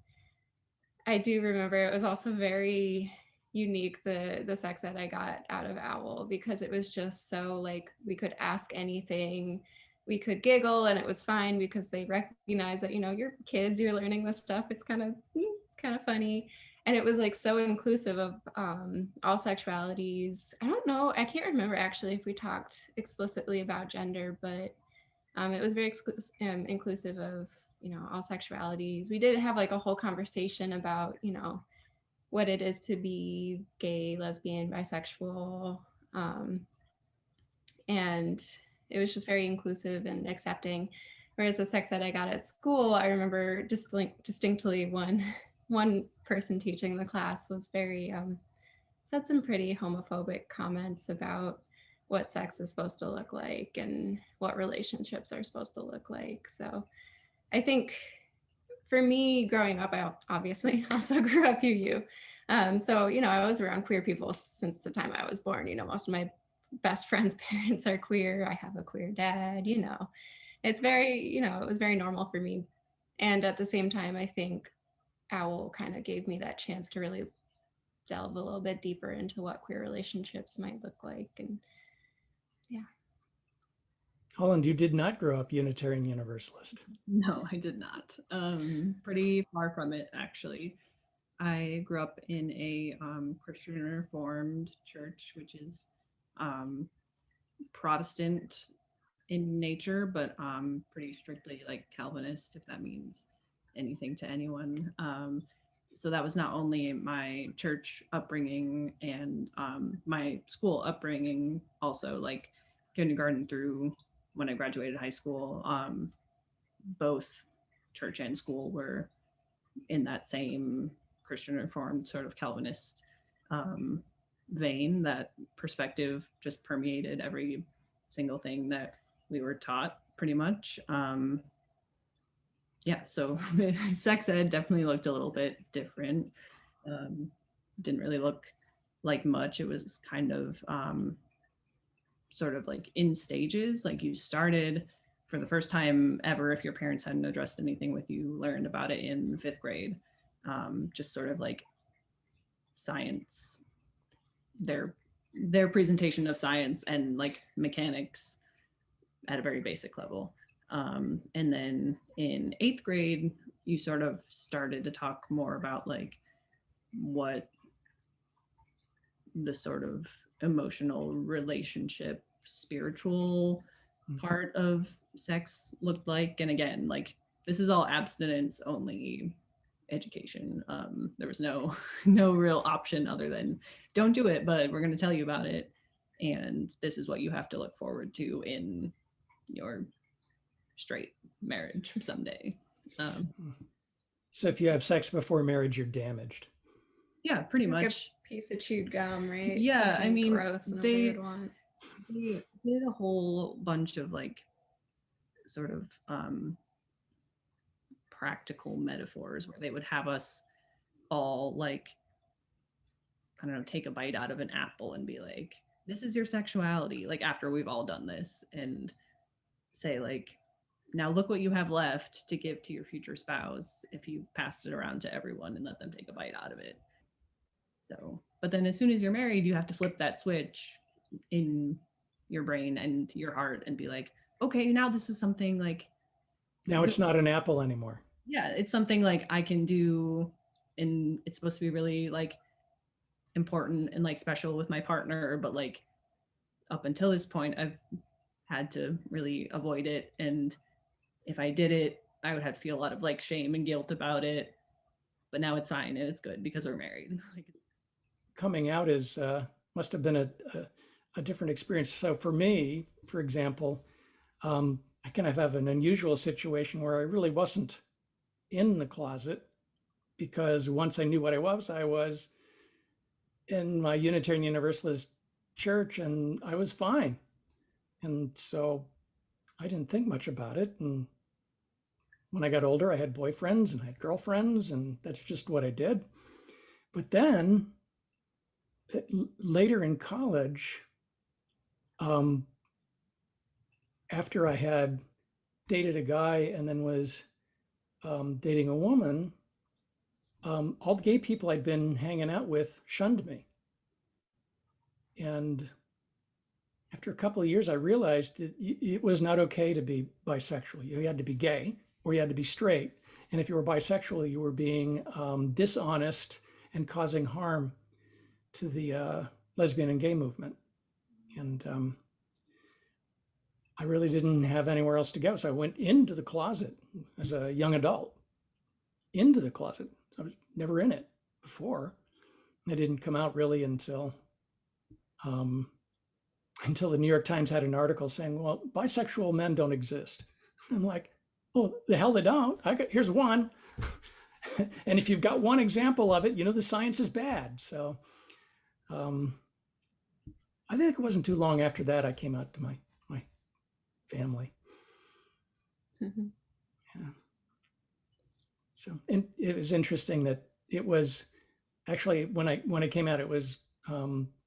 I do remember it was also very unique, the sex ed I got out of OWL, because it was just so like we could ask anything, we could giggle and it was fine because they recognize that, you know, you're kids, you're learning this stuff, it's kind of funny. And it was like so inclusive of all sexualities. I don't know, I can't remember actually if we talked explicitly about gender, but it was very inclusive of, you know, all sexualities. We did have like a whole conversation about, you know, what it is to be gay, lesbian, bisexual. And it was just very inclusive and accepting. Whereas the sex ed I got at school, I remember distinctly one person teaching the class was very, said some pretty homophobic comments about what sex is supposed to look like and what relationships are supposed to look like. So I think for me growing up, I obviously also grew up UU. So, you know, I was around queer people since the time I was born. You know, most of my best friends' parents are queer. I have a queer dad, you know. It's very, you know, it was very normal for me. And at the same time, I think OWL kind of gave me that chance to really delve a little bit deeper into what queer relationships might look like. And yeah. Holland, you did not grow up Unitarian Universalist. No, I did not. Pretty far from it, actually. I grew up in a Christian Reformed church, which is Protestant in nature, but pretty strictly like Calvinist, if that means anything to anyone. So that was not only my church upbringing and my school upbringing, also like kindergarten through when I graduated high school. Both church and school were in that same Christian Reformed sort of Calvinist vein. That perspective just permeated every single thing that we were taught, pretty much. Yeah, so sex ed definitely looked a little bit different. Didn't really look like much. It was kind of sort of like in stages. Like you started for the first time ever, if your parents hadn't addressed anything with you, learned about it in 5th grade. Just sort of like science, their presentation of science and like mechanics at a very basic level. And then in 8th grade, you sort of started to talk more about like what the sort of emotional relationship, spiritual part of sex looked like. And again, like this is all abstinence only education. There was no real option other than don't do it, but we're going to tell you about it. And this is what you have to look forward to in your straight marriage someday. So if you have sex before marriage, you're damaged. Yeah, pretty Like much. a piece of chewed gum, right? Yeah, I Something mean, gross nobody would want. they did a whole bunch of like sort of practical metaphors where they would have us all like, I don't know, take a bite out of an apple and be like, this is your sexuality, like after we've all done this, and say like, now look what you have left to give to your future spouse if you've passed it around to everyone and let them take a bite out of it. So, but then as soon as you're married, you have to flip that switch in your brain and your heart and be like, okay, now this is something like, Now it's not an apple anymore. yeah, it's something like I can do, and it's supposed to be really like important and like special with my partner, but like up until this point, I've had to really avoid it. And if I did it, I would have to feel a lot of like shame and guilt about it. But now it's fine and it's good because we're married. Coming out is must have been a different experience. So for me, for example, I kind of have an unusual situation where I really wasn't in the closet, because once I knew what I was in my Unitarian Universalist church and I was fine. And so I didn't think much about it. And when I got older, I had boyfriends and I had girlfriends, and that's just what I did. But then later in college, after I had dated a guy and then was dating a woman, all the gay people I'd been hanging out with shunned me. And after a couple of years, I realized that it was not okay to be bisexual. You had to be gay or you had to be straight. And if you were bisexual, you were being dishonest and causing harm to the lesbian and gay movement. And I really didn't have anywhere else to go. So I went into the closet as a young adult, into the closet. I was never in it before. I didn't come out really until the New York Times had an article saying, well, bisexual men don't exist. I'm like, oh, the hell they don't. Here's one. And if you've got one example of it, you know, the science is bad. So I think it wasn't too long after that I came out to my family. Mm-hmm. Yeah. So, and it was interesting that it was actually when I came out, it was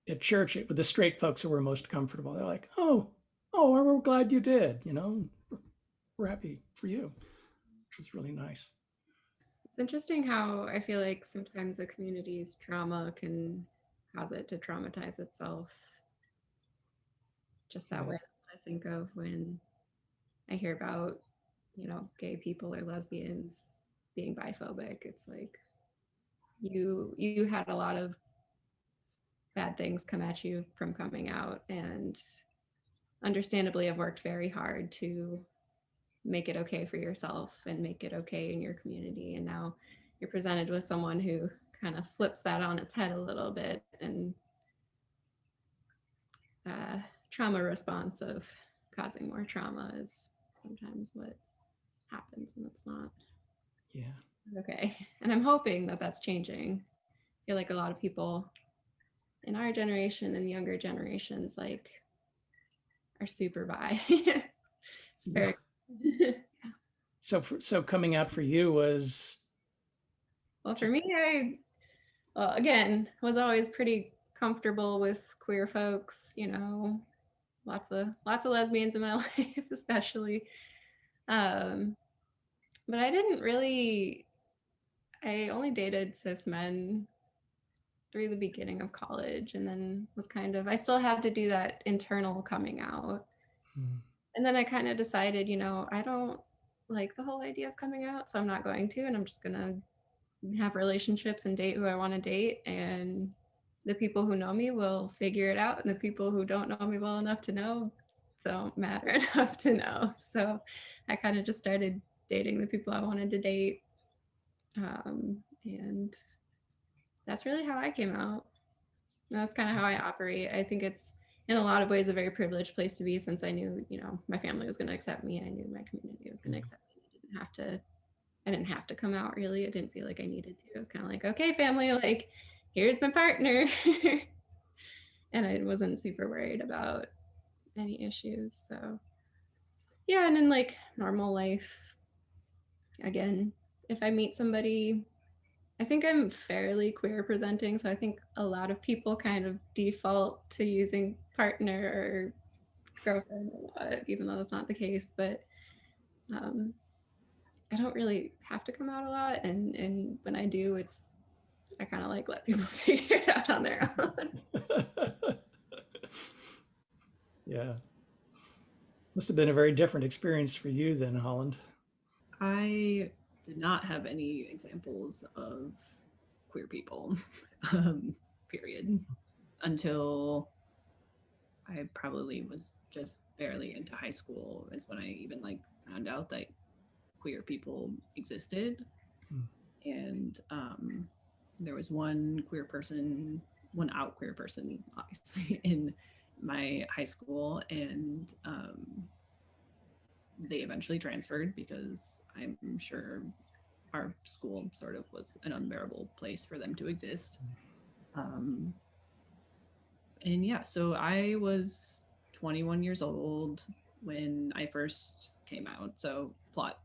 at church, it was the straight folks who were most comfortable. They're like, oh, we're glad you did. You know, we're happy for you, which was really nice. It's interesting how I feel like sometimes a community's trauma can cause it to traumatize itself. Just that way I think of when I hear about, you know, gay people or lesbians being biphobic. It's like you had a lot of bad things come at you from coming out, and understandably have worked very hard to make it okay for yourself and make it okay in your community. And now you're presented with someone who kind of flips that on its head a little bit, and trauma response of causing more trauma is sometimes what happens, and it's not Yeah. okay. And I'm hoping that that's changing. I feel like a lot of people in our generation and younger generations like are super bi. It's very So coming out for you was well for me. Again, was always pretty comfortable with queer folks. You know, lots of lesbians in my life, especially. But I didn't really. I only dated cis men through the beginning of college, and then was kind of. I still had to do that internal coming out. And then I kind of decided, you know, I don't like the whole idea of coming out, so I'm not going to, and I'm just gonna have relationships and date who I want to date, and the people who know me will figure it out, and the people who don't know me well enough to know don't matter enough to know. So I kind of just started dating the people I wanted to date, and that's really how I came out. That's kind of how I operate. I think it's in a lot of ways a very privileged place to be, since I knew, you know, my family was going to accept me. I knew my community was going to accept me. I didn't have to come out, really. I didn't feel like I needed to. I was kind of like, okay, family, like, here's my partner. And I wasn't super worried about any issues. So yeah, and in like normal life, again, if I meet somebody, I think I'm fairly queer presenting, so I think a lot of people kind of default to using partner or girlfriend or what, even though that's not the case. But I don't really have to come out a lot, and when I do, I kind of like let people figure it out on their own. Yeah. Must have been a very different experience for you then, Holland. I did not have any examples of queer people, period, until I probably was just barely into high school is when I even like found out that queer people existed. And there was one out queer person, obviously, in my high school, and they eventually transferred because I'm sure our school sort of was an unbearable place for them to exist. And yeah, so I was 21 years old when I first came out. So plot,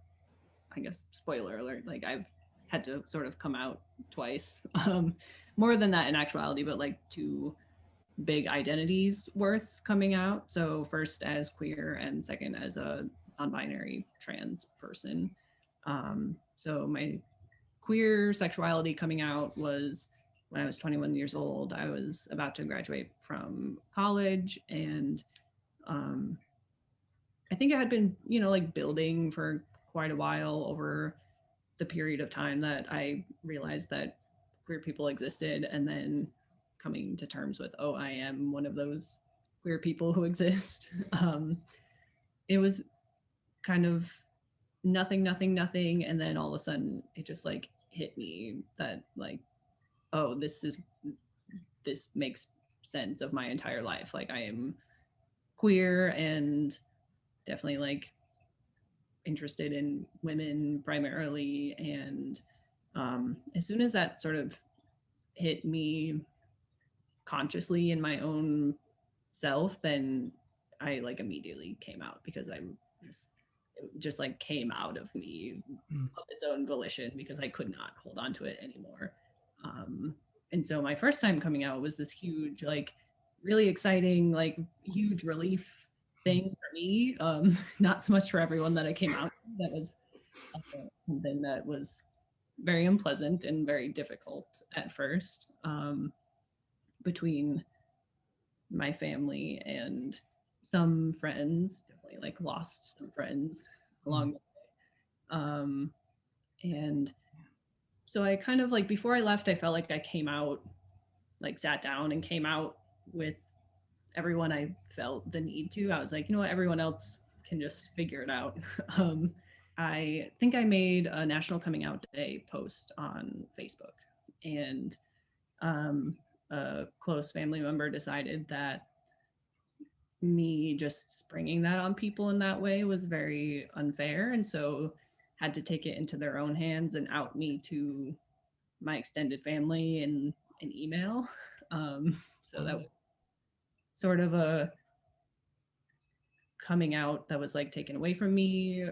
I guess, spoiler alert, like I've had to sort of come out twice. More than that in actuality, but like two big identities worth coming out. So first as queer and second as a non-binary trans person. So my queer sexuality coming out was when I was 21 years old. I was about to graduate from college, and I think I had been, you know, like building for quite a while over the period of time that I realized that queer people existed, and then coming to terms with, oh, I am one of those queer people who exist. It was kind of nothing. And then all of a sudden it just like hit me that like, oh, this makes sense of my entire life. Like I am queer and definitely like interested in women primarily. And as soon as that sort of hit me consciously in my own self, then I like immediately came out, because it just like came out of me of its own volition, because I could not hold on to it anymore. And so my first time coming out was this huge, like really exciting, like huge relief thing for me. Not so much for everyone that I came out to. That was something that was very unpleasant and very difficult at first, between my family and some friends. Definitely like lost some friends along the way. And so I kind of like, before I left, I felt like I came out, like sat down and came out with everyone I felt the need to. I was like, you know what, everyone else can just figure it out. I think I made a National Coming Out Day post on Facebook, and a close family member decided that me just springing that on people in that way was very unfair, and so had to take it into their own hands and out me to my extended family in an email. So that was sort of a coming out that was like taken away from me.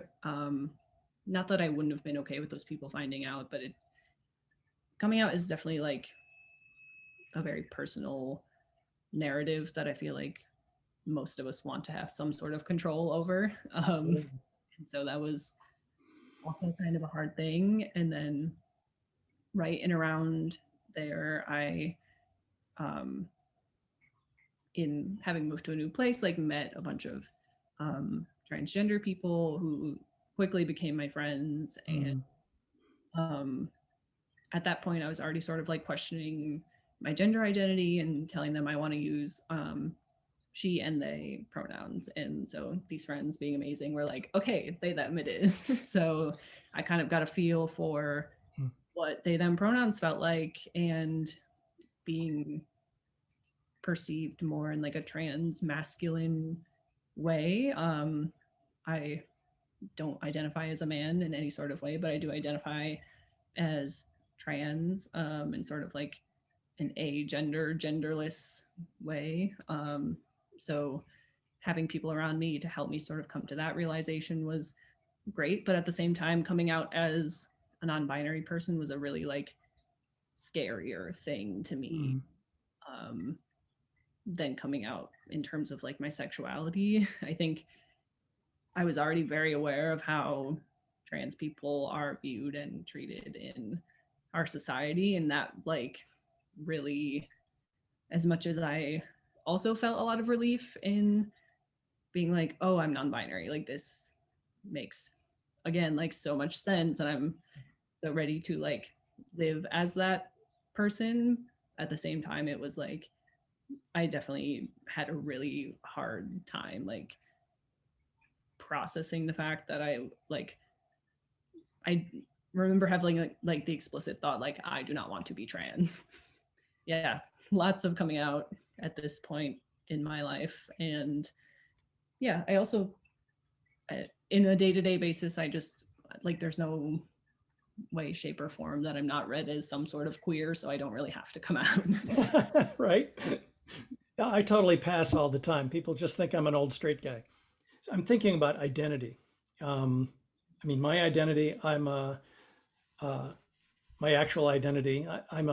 Not that I wouldn't have been okay with those people finding out, but coming out is definitely like a very personal narrative that I feel like most of us want to have some sort of control over. And so that was also kind of a hard thing. And then right in around there, I in having moved to a new place, like met a bunch of transgender people who quickly became my friends. And at that point, I was already sort of like questioning my gender identity and telling them I want to use she and they pronouns. And so these friends, being amazing, were like, okay, they them it is. So I kind of got a feel for what they them pronouns felt like, and being perceived more in like a trans masculine way. I don't identify as a man in any sort of way, but I do identify as trans in sort of like an genderless way. So having people around me to help me sort of come to that realization was great, but at the same time, coming out as a non-binary person was a really like scarier thing to me than coming out in terms of like my sexuality. I think I was already very aware of how trans people are viewed and treated in our society, and that like really, as much as I also felt a lot of relief in being like, oh, I'm non-binary, like this makes again like so much sense, and I'm so ready to like live as that person. At the same time, it was like I definitely had a really hard time like processing the fact that I remember having like the explicit thought like I do not want to be trans. Yeah, lots of coming out at this point in my life. And yeah, I also in a day-to-day basis, I just like there's no way, shape, or form that I'm not read as some sort of queer, so I don't really have to come out. Right? I totally pass all the time. People just think I'm an old straight guy. So I'm thinking about identity. I mean, my identity, my actual identity, I'm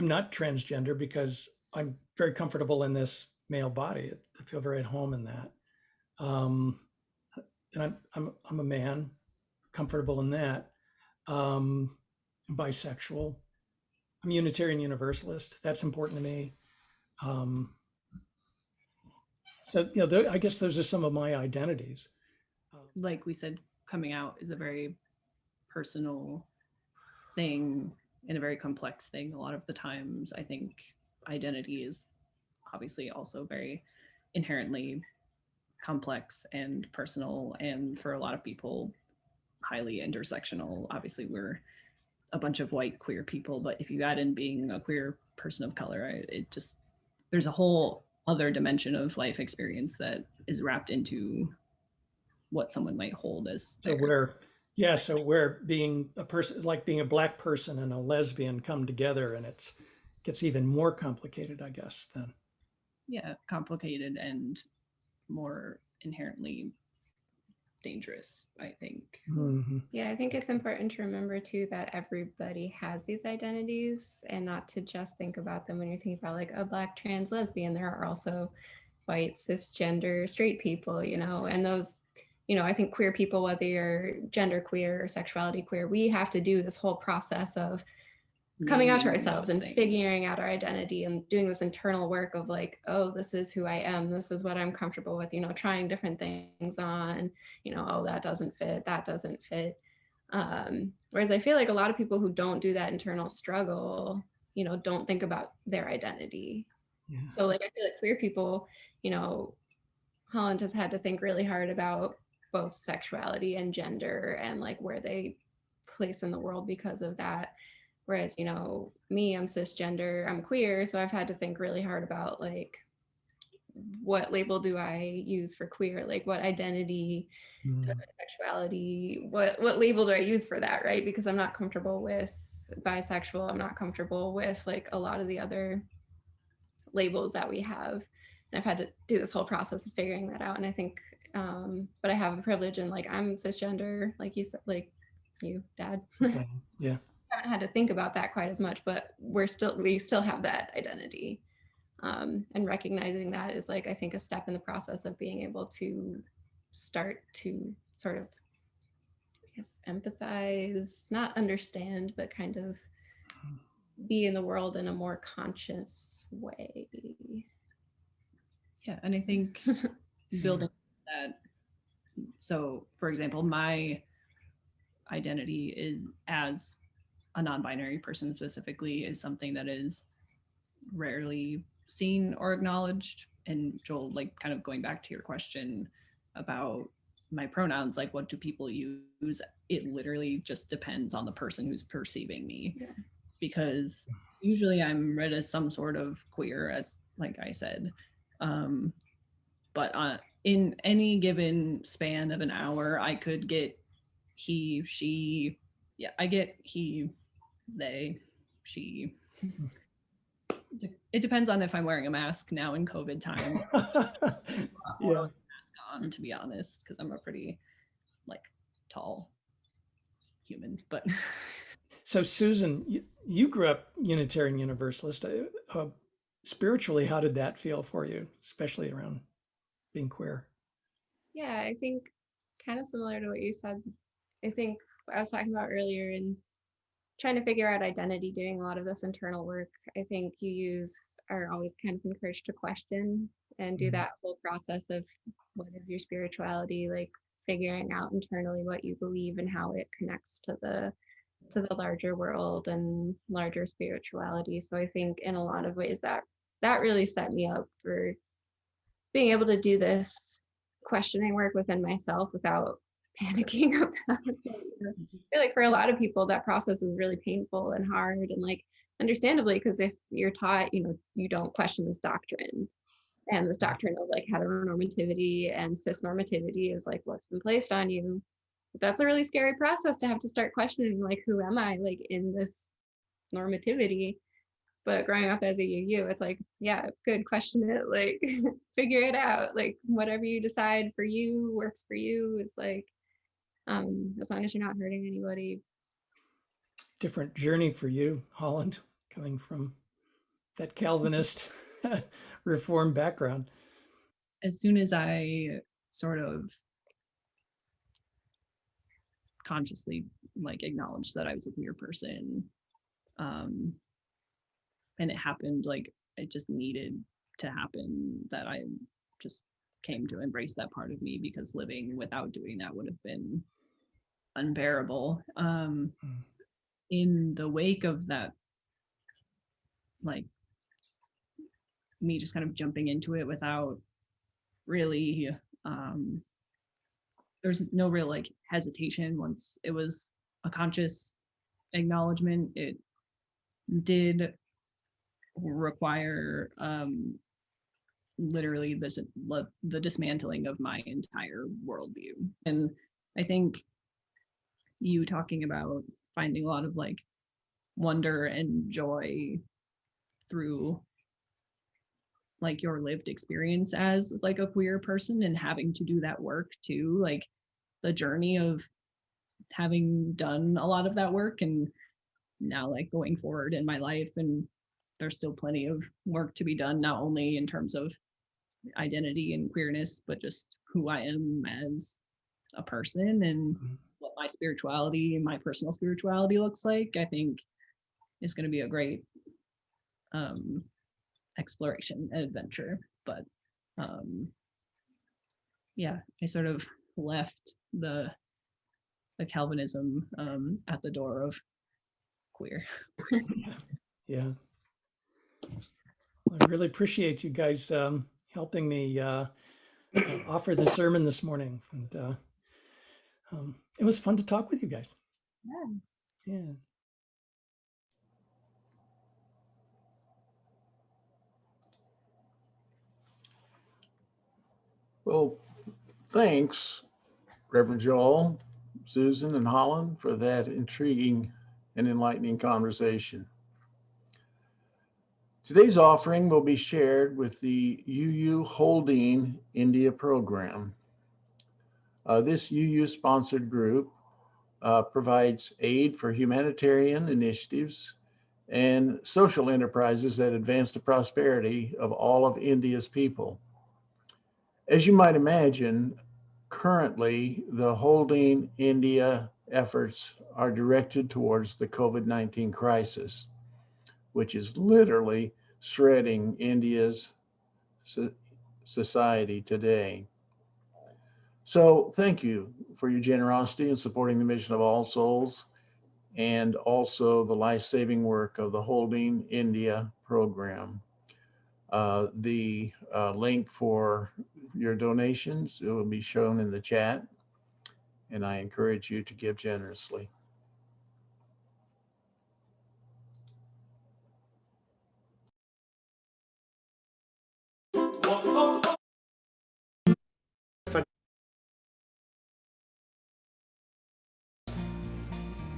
not transgender because I'm very comfortable in this male body. I feel very at home in that. And I'm a man, comfortable in that. I'm bisexual. I'm Unitarian Universalist. That's important to me. So, you know, I guess those are some of my identities. Like we said, coming out is a very personal thing and a very complex thing. A lot of the times, I think identity is obviously also very inherently complex and personal, and for a lot of people, highly intersectional. Obviously, we're a bunch of white queer people, but if you add in being a queer person of color, there's a whole other dimension of life experience that is wrapped into what someone might hold as so where being a person, like being a Black person and a lesbian come together, and it gets even more complicated, I guess, then. Yeah, complicated and more inherently dangerous, I think. Mm-hmm. Yeah, I think it's important to remember too that everybody has these identities, and not to just think about them when you're thinking about like a Black trans lesbian. There are also white cisgender straight people, you know, and those, you know, I think queer people, whether you're gender queer or sexuality queer, we have to do this whole process of coming out to ourselves and figuring out our identity and doing this internal work of like, oh, this is who I am, this is what I'm comfortable with, you know, trying different things on, you know, oh, that doesn't fit. Whereas I feel like a lot of people who don't do that internal struggle, you know, don't think about their identity. Yeah. So like I feel like queer people, you know, Holland has had to think really hard about both sexuality and gender and like where they place in the world because of that. Whereas, you know, me, I'm cisgender, I'm queer, so I've had to think really hard about like, what label do I use for queer? Like what identity, sexuality, what label do I use for that, right? Because I'm not comfortable with bisexual, I'm not comfortable with like a lot of the other labels that we have. And I've had to do this whole process of figuring that out. And I think, but I have a privilege and like I'm cisgender, like you said, like you, Dad. Okay. Yeah. I haven't had to think about that quite as much, but we still have that identity. And recognizing that is like, I think a step in the process of being able to start to sort of, I guess, empathize, not understand, but kind of be in the world in a more conscious way. Yeah, and I think building that, so for example, my identity is as a non-binary person specifically is something that is rarely seen or acknowledged. And Joel, like kind of going back to your question about my pronouns, like what do people use? It literally just depends on the person who's perceiving me. Yeah. Because usually I'm read as some sort of queer, as like I said. But in any given span of an hour, I could get he, she, yeah, I get he, they, she. It depends on if I'm wearing a mask now in COVID time. Yeah. Mask on, to be honest, because I'm a pretty like tall human. But So Susan, you grew up Unitarian Universalist. Spiritually, how did that feel for you, especially around being queer? Yeah, I think kind of similar to what you said. I think I was talking about earlier in trying to figure out identity, doing a lot of this internal work. I think are always kind of encouraged to question and do that whole process of what is your spirituality, like figuring out internally what you believe and how it connects to the larger world and larger spirituality. So I think in a lot of ways that really set me up for being able to do this questioning work within myself without panicking about it. I feel like for a lot of people that process is really painful and hard, and like understandably, because if you're taught, you know, you don't question this doctrine, and this doctrine of like heteronormativity and cisnormativity is like what's been placed on you. That's a really scary process to have to start questioning, like, who am I, like, in this normativity? But growing up as a UU, it's like, yeah, good, question it, like figure it out, like whatever you decide for you works for you. It's like, as long as you're not hurting anybody. Different journey for you, Holland, coming from that Calvinist Reformed background. as soon as I sort of consciously like acknowledged that I was a queer person, and it happened, like it just needed to happen, that I just came to embrace that part of me, because living without doing that would have been unbearable. In the wake of that, like me just kind of jumping into it without really there's no real like hesitation. Once it was a conscious acknowledgement, it did require literally the dismantling of my entire worldview. And I think you talking about finding a lot of like wonder and joy through like your lived experience as like a queer person, and having to do that work too, like the journey of having done a lot of that work, and now like going forward in my life, and there's still plenty of work to be done, not only in terms of identity and queerness, but just who I am as a person and what my spirituality and my personal spirituality looks like. I think is going to be a great exploration and adventure. But yeah, I sort of left the Calvinism at the door of queer. Yeah. I really appreciate you guys helping me offer the sermon this morning. And It was fun to talk with you guys. Yeah. Yeah. Well, thanks, Reverend Joel, Susan, and Holland, for that intriguing and enlightening conversation. Today's offering will be shared with the UU Holding India program. This UU-sponsored group provides aid for humanitarian initiatives and social enterprises that advance the prosperity of all of India's people. As you might imagine, currently the Holding India efforts are directed towards the COVID-19 crisis, which is literally shredding India's society today. So thank you for your generosity in supporting the mission of All Souls and also the life-saving work of the Holding India program. The link for your donations will be shown in the chat, and I encourage you to give generously.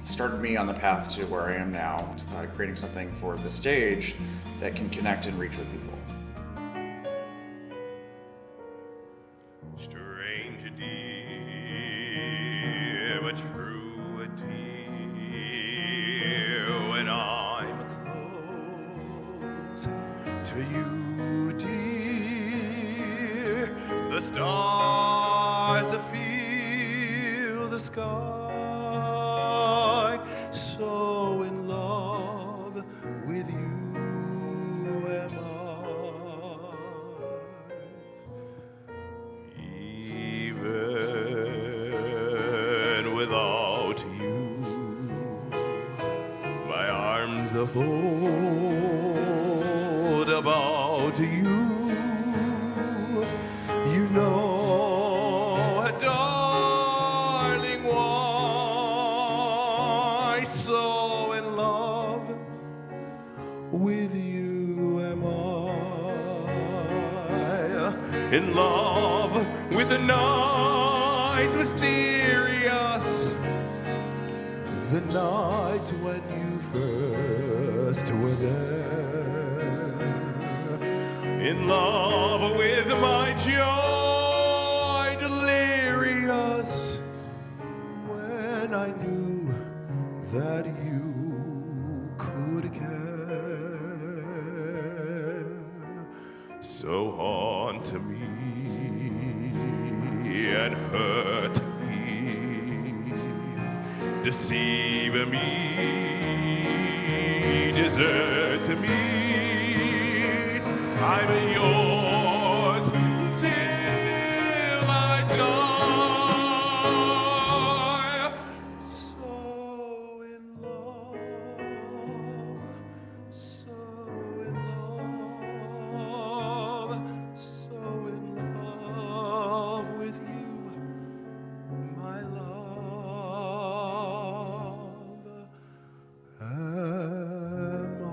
Started me on the path to where I am now, creating something for the stage that can connect and reach with people. Strange dear, but true dear, when I'm close to you, dear, the stars that fill the sky. So in love with you am I. Even without you, my arms are full about you. You know, darling, why so in love with you am I. In love with the night mysterious, the night when you first were there. In love with my joy delirious, when I knew that you could care. So haunt me and hurt me, deceive me, desert me. I'm yours till I die. So in love, so in love, so in love with you, my love. Am I.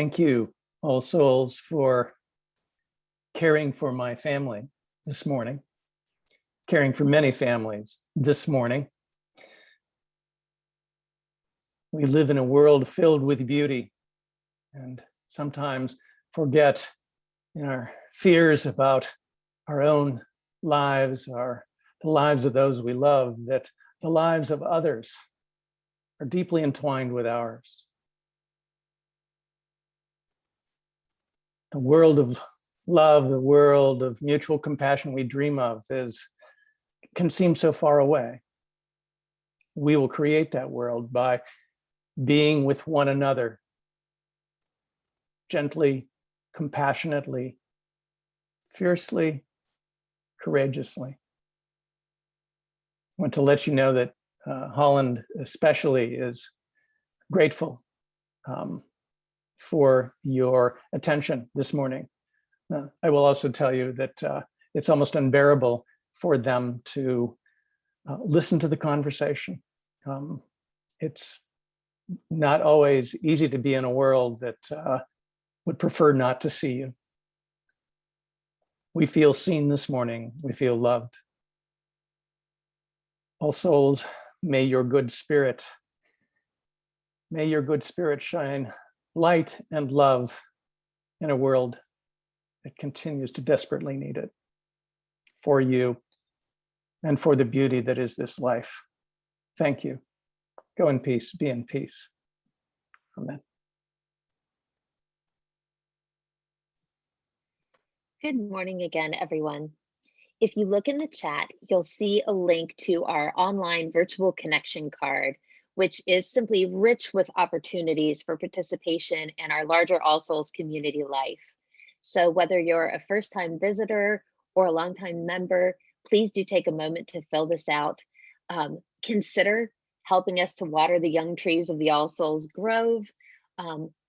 Thank you, All Souls, for caring for my family this morning, caring for many families this morning. We live in a world filled with beauty and sometimes forget in our fears about our own lives, the lives of those we love, that the lives of others are deeply entwined with ours. The world of love, the world of mutual compassion we dream of can seem so far away. We will create that world by being with one another, gently, compassionately, fiercely, courageously. I want to let you know that Holland especially is grateful for your attention this morning. I will also tell you that it's almost unbearable for them to listen to the conversation. It's not always easy to be in a world that would prefer not to see you. We feel seen this morning. We feel loved. All Souls, may your good spirit shine light and love in a world that continues to desperately need it, for you and for the beauty that is this life. Thank you. Go in peace, be in peace. Amen. Good morning again, everyone. If you look in the chat, you'll see a link to our online virtual connection card, which is simply rich with opportunities for participation in our larger All Souls community life. So whether you're a first-time visitor or a longtime member, please do take a moment to fill this out. Consider helping us to water the young trees of the All Souls Grove.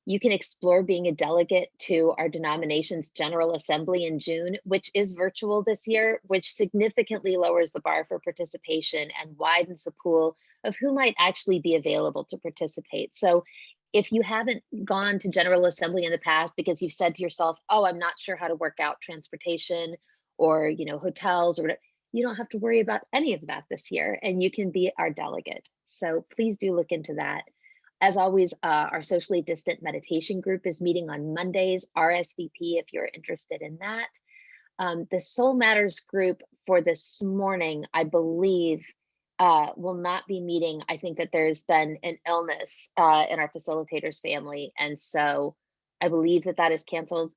You can explore being a delegate to our denomination's General Assembly in June, which is virtual this year, which significantly lowers the bar for participation and widens the pool of who might actually be available to participate. So if you haven't gone to General Assembly in the past because you've said to yourself, oh, I'm not sure how to work out transportation or hotels or whatever, you don't have to worry about any of that this year, and you can be our delegate. So please do look into that. As always, our socially distant meditation group is meeting on Mondays, RSVP if you're interested in that. The Soul Matters group for this morning, I believe, will not be meeting. I think that there's been an illness in our facilitator's family, and so I believe that is canceled.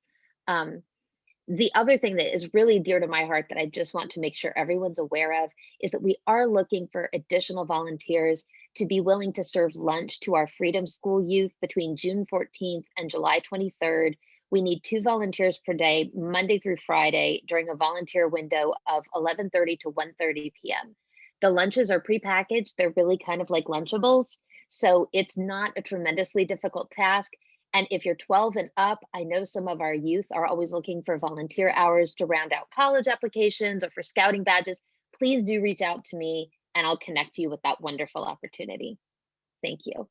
The other thing that is really dear to my heart that I just want to make sure everyone's aware of is that we are looking for additional volunteers to be willing to serve lunch to our Freedom School youth between June 14th and July 23rd. We need 2 volunteers per day, Monday through Friday, during a volunteer window of 11:30 to 1:30 p.m. The lunches are prepackaged. They're really kind of like Lunchables. So it's not a tremendously difficult task. And if you're 12 and up, I know some of our youth are always looking for volunteer hours to round out college applications or for scouting badges. Please do reach out to me and I'll connect you with that wonderful opportunity. Thank you.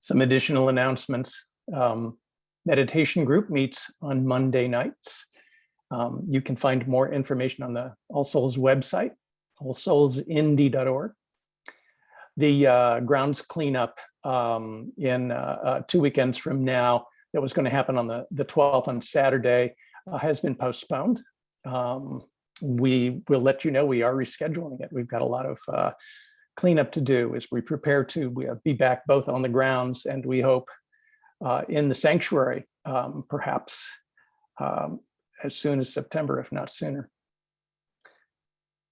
Some additional announcements. Meditation group meets on Monday nights. You can find more information on the All Souls website, allsoulsindy.org. The grounds cleanup in 2 weekends from now that was going to happen on the 12th on Saturday has been postponed. We will let you know we are rescheduling it. We've got a lot of cleanup to do as we prepare to be back both on the grounds and we hope in the sanctuary, perhaps as soon as September, if not sooner.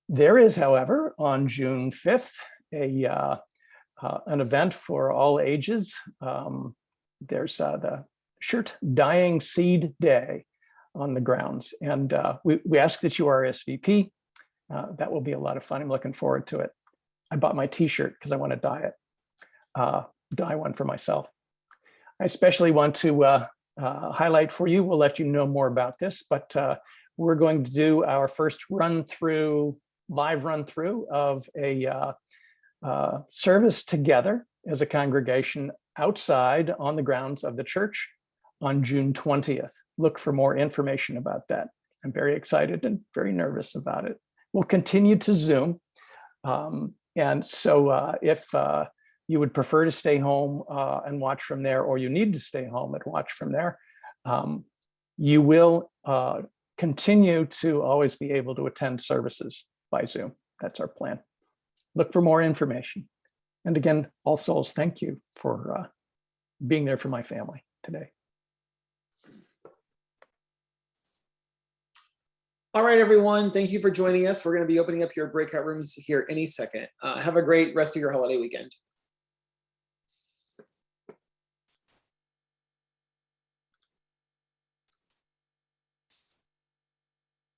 There is, however, on June 5th, an event for all ages. There's the Shirt Dyeing Seed Day on the grounds. And we ask that you RSVP. That will be a lot of fun. I'm looking forward to it. I bought my t-shirt because I want to dye it, dye one for myself. I especially want to highlight for you, we'll let you know more about this, but we're going to do our first run through live run through of a service together as a congregation outside on the grounds of the church on June 20th. Look for more information about that. I'm very excited and very nervous about it. We'll continue to Zoom. And so if you would prefer to stay home and watch from there, or you need to stay home and watch from there, you will continue to always be able to attend services by Zoom. That's our plan. Look for more information. And again, All Souls, thank you for being there for my family today. All right, everyone. Thank you for joining us. We're going to be opening up your breakout rooms here any second. Have a great rest of your holiday weekend.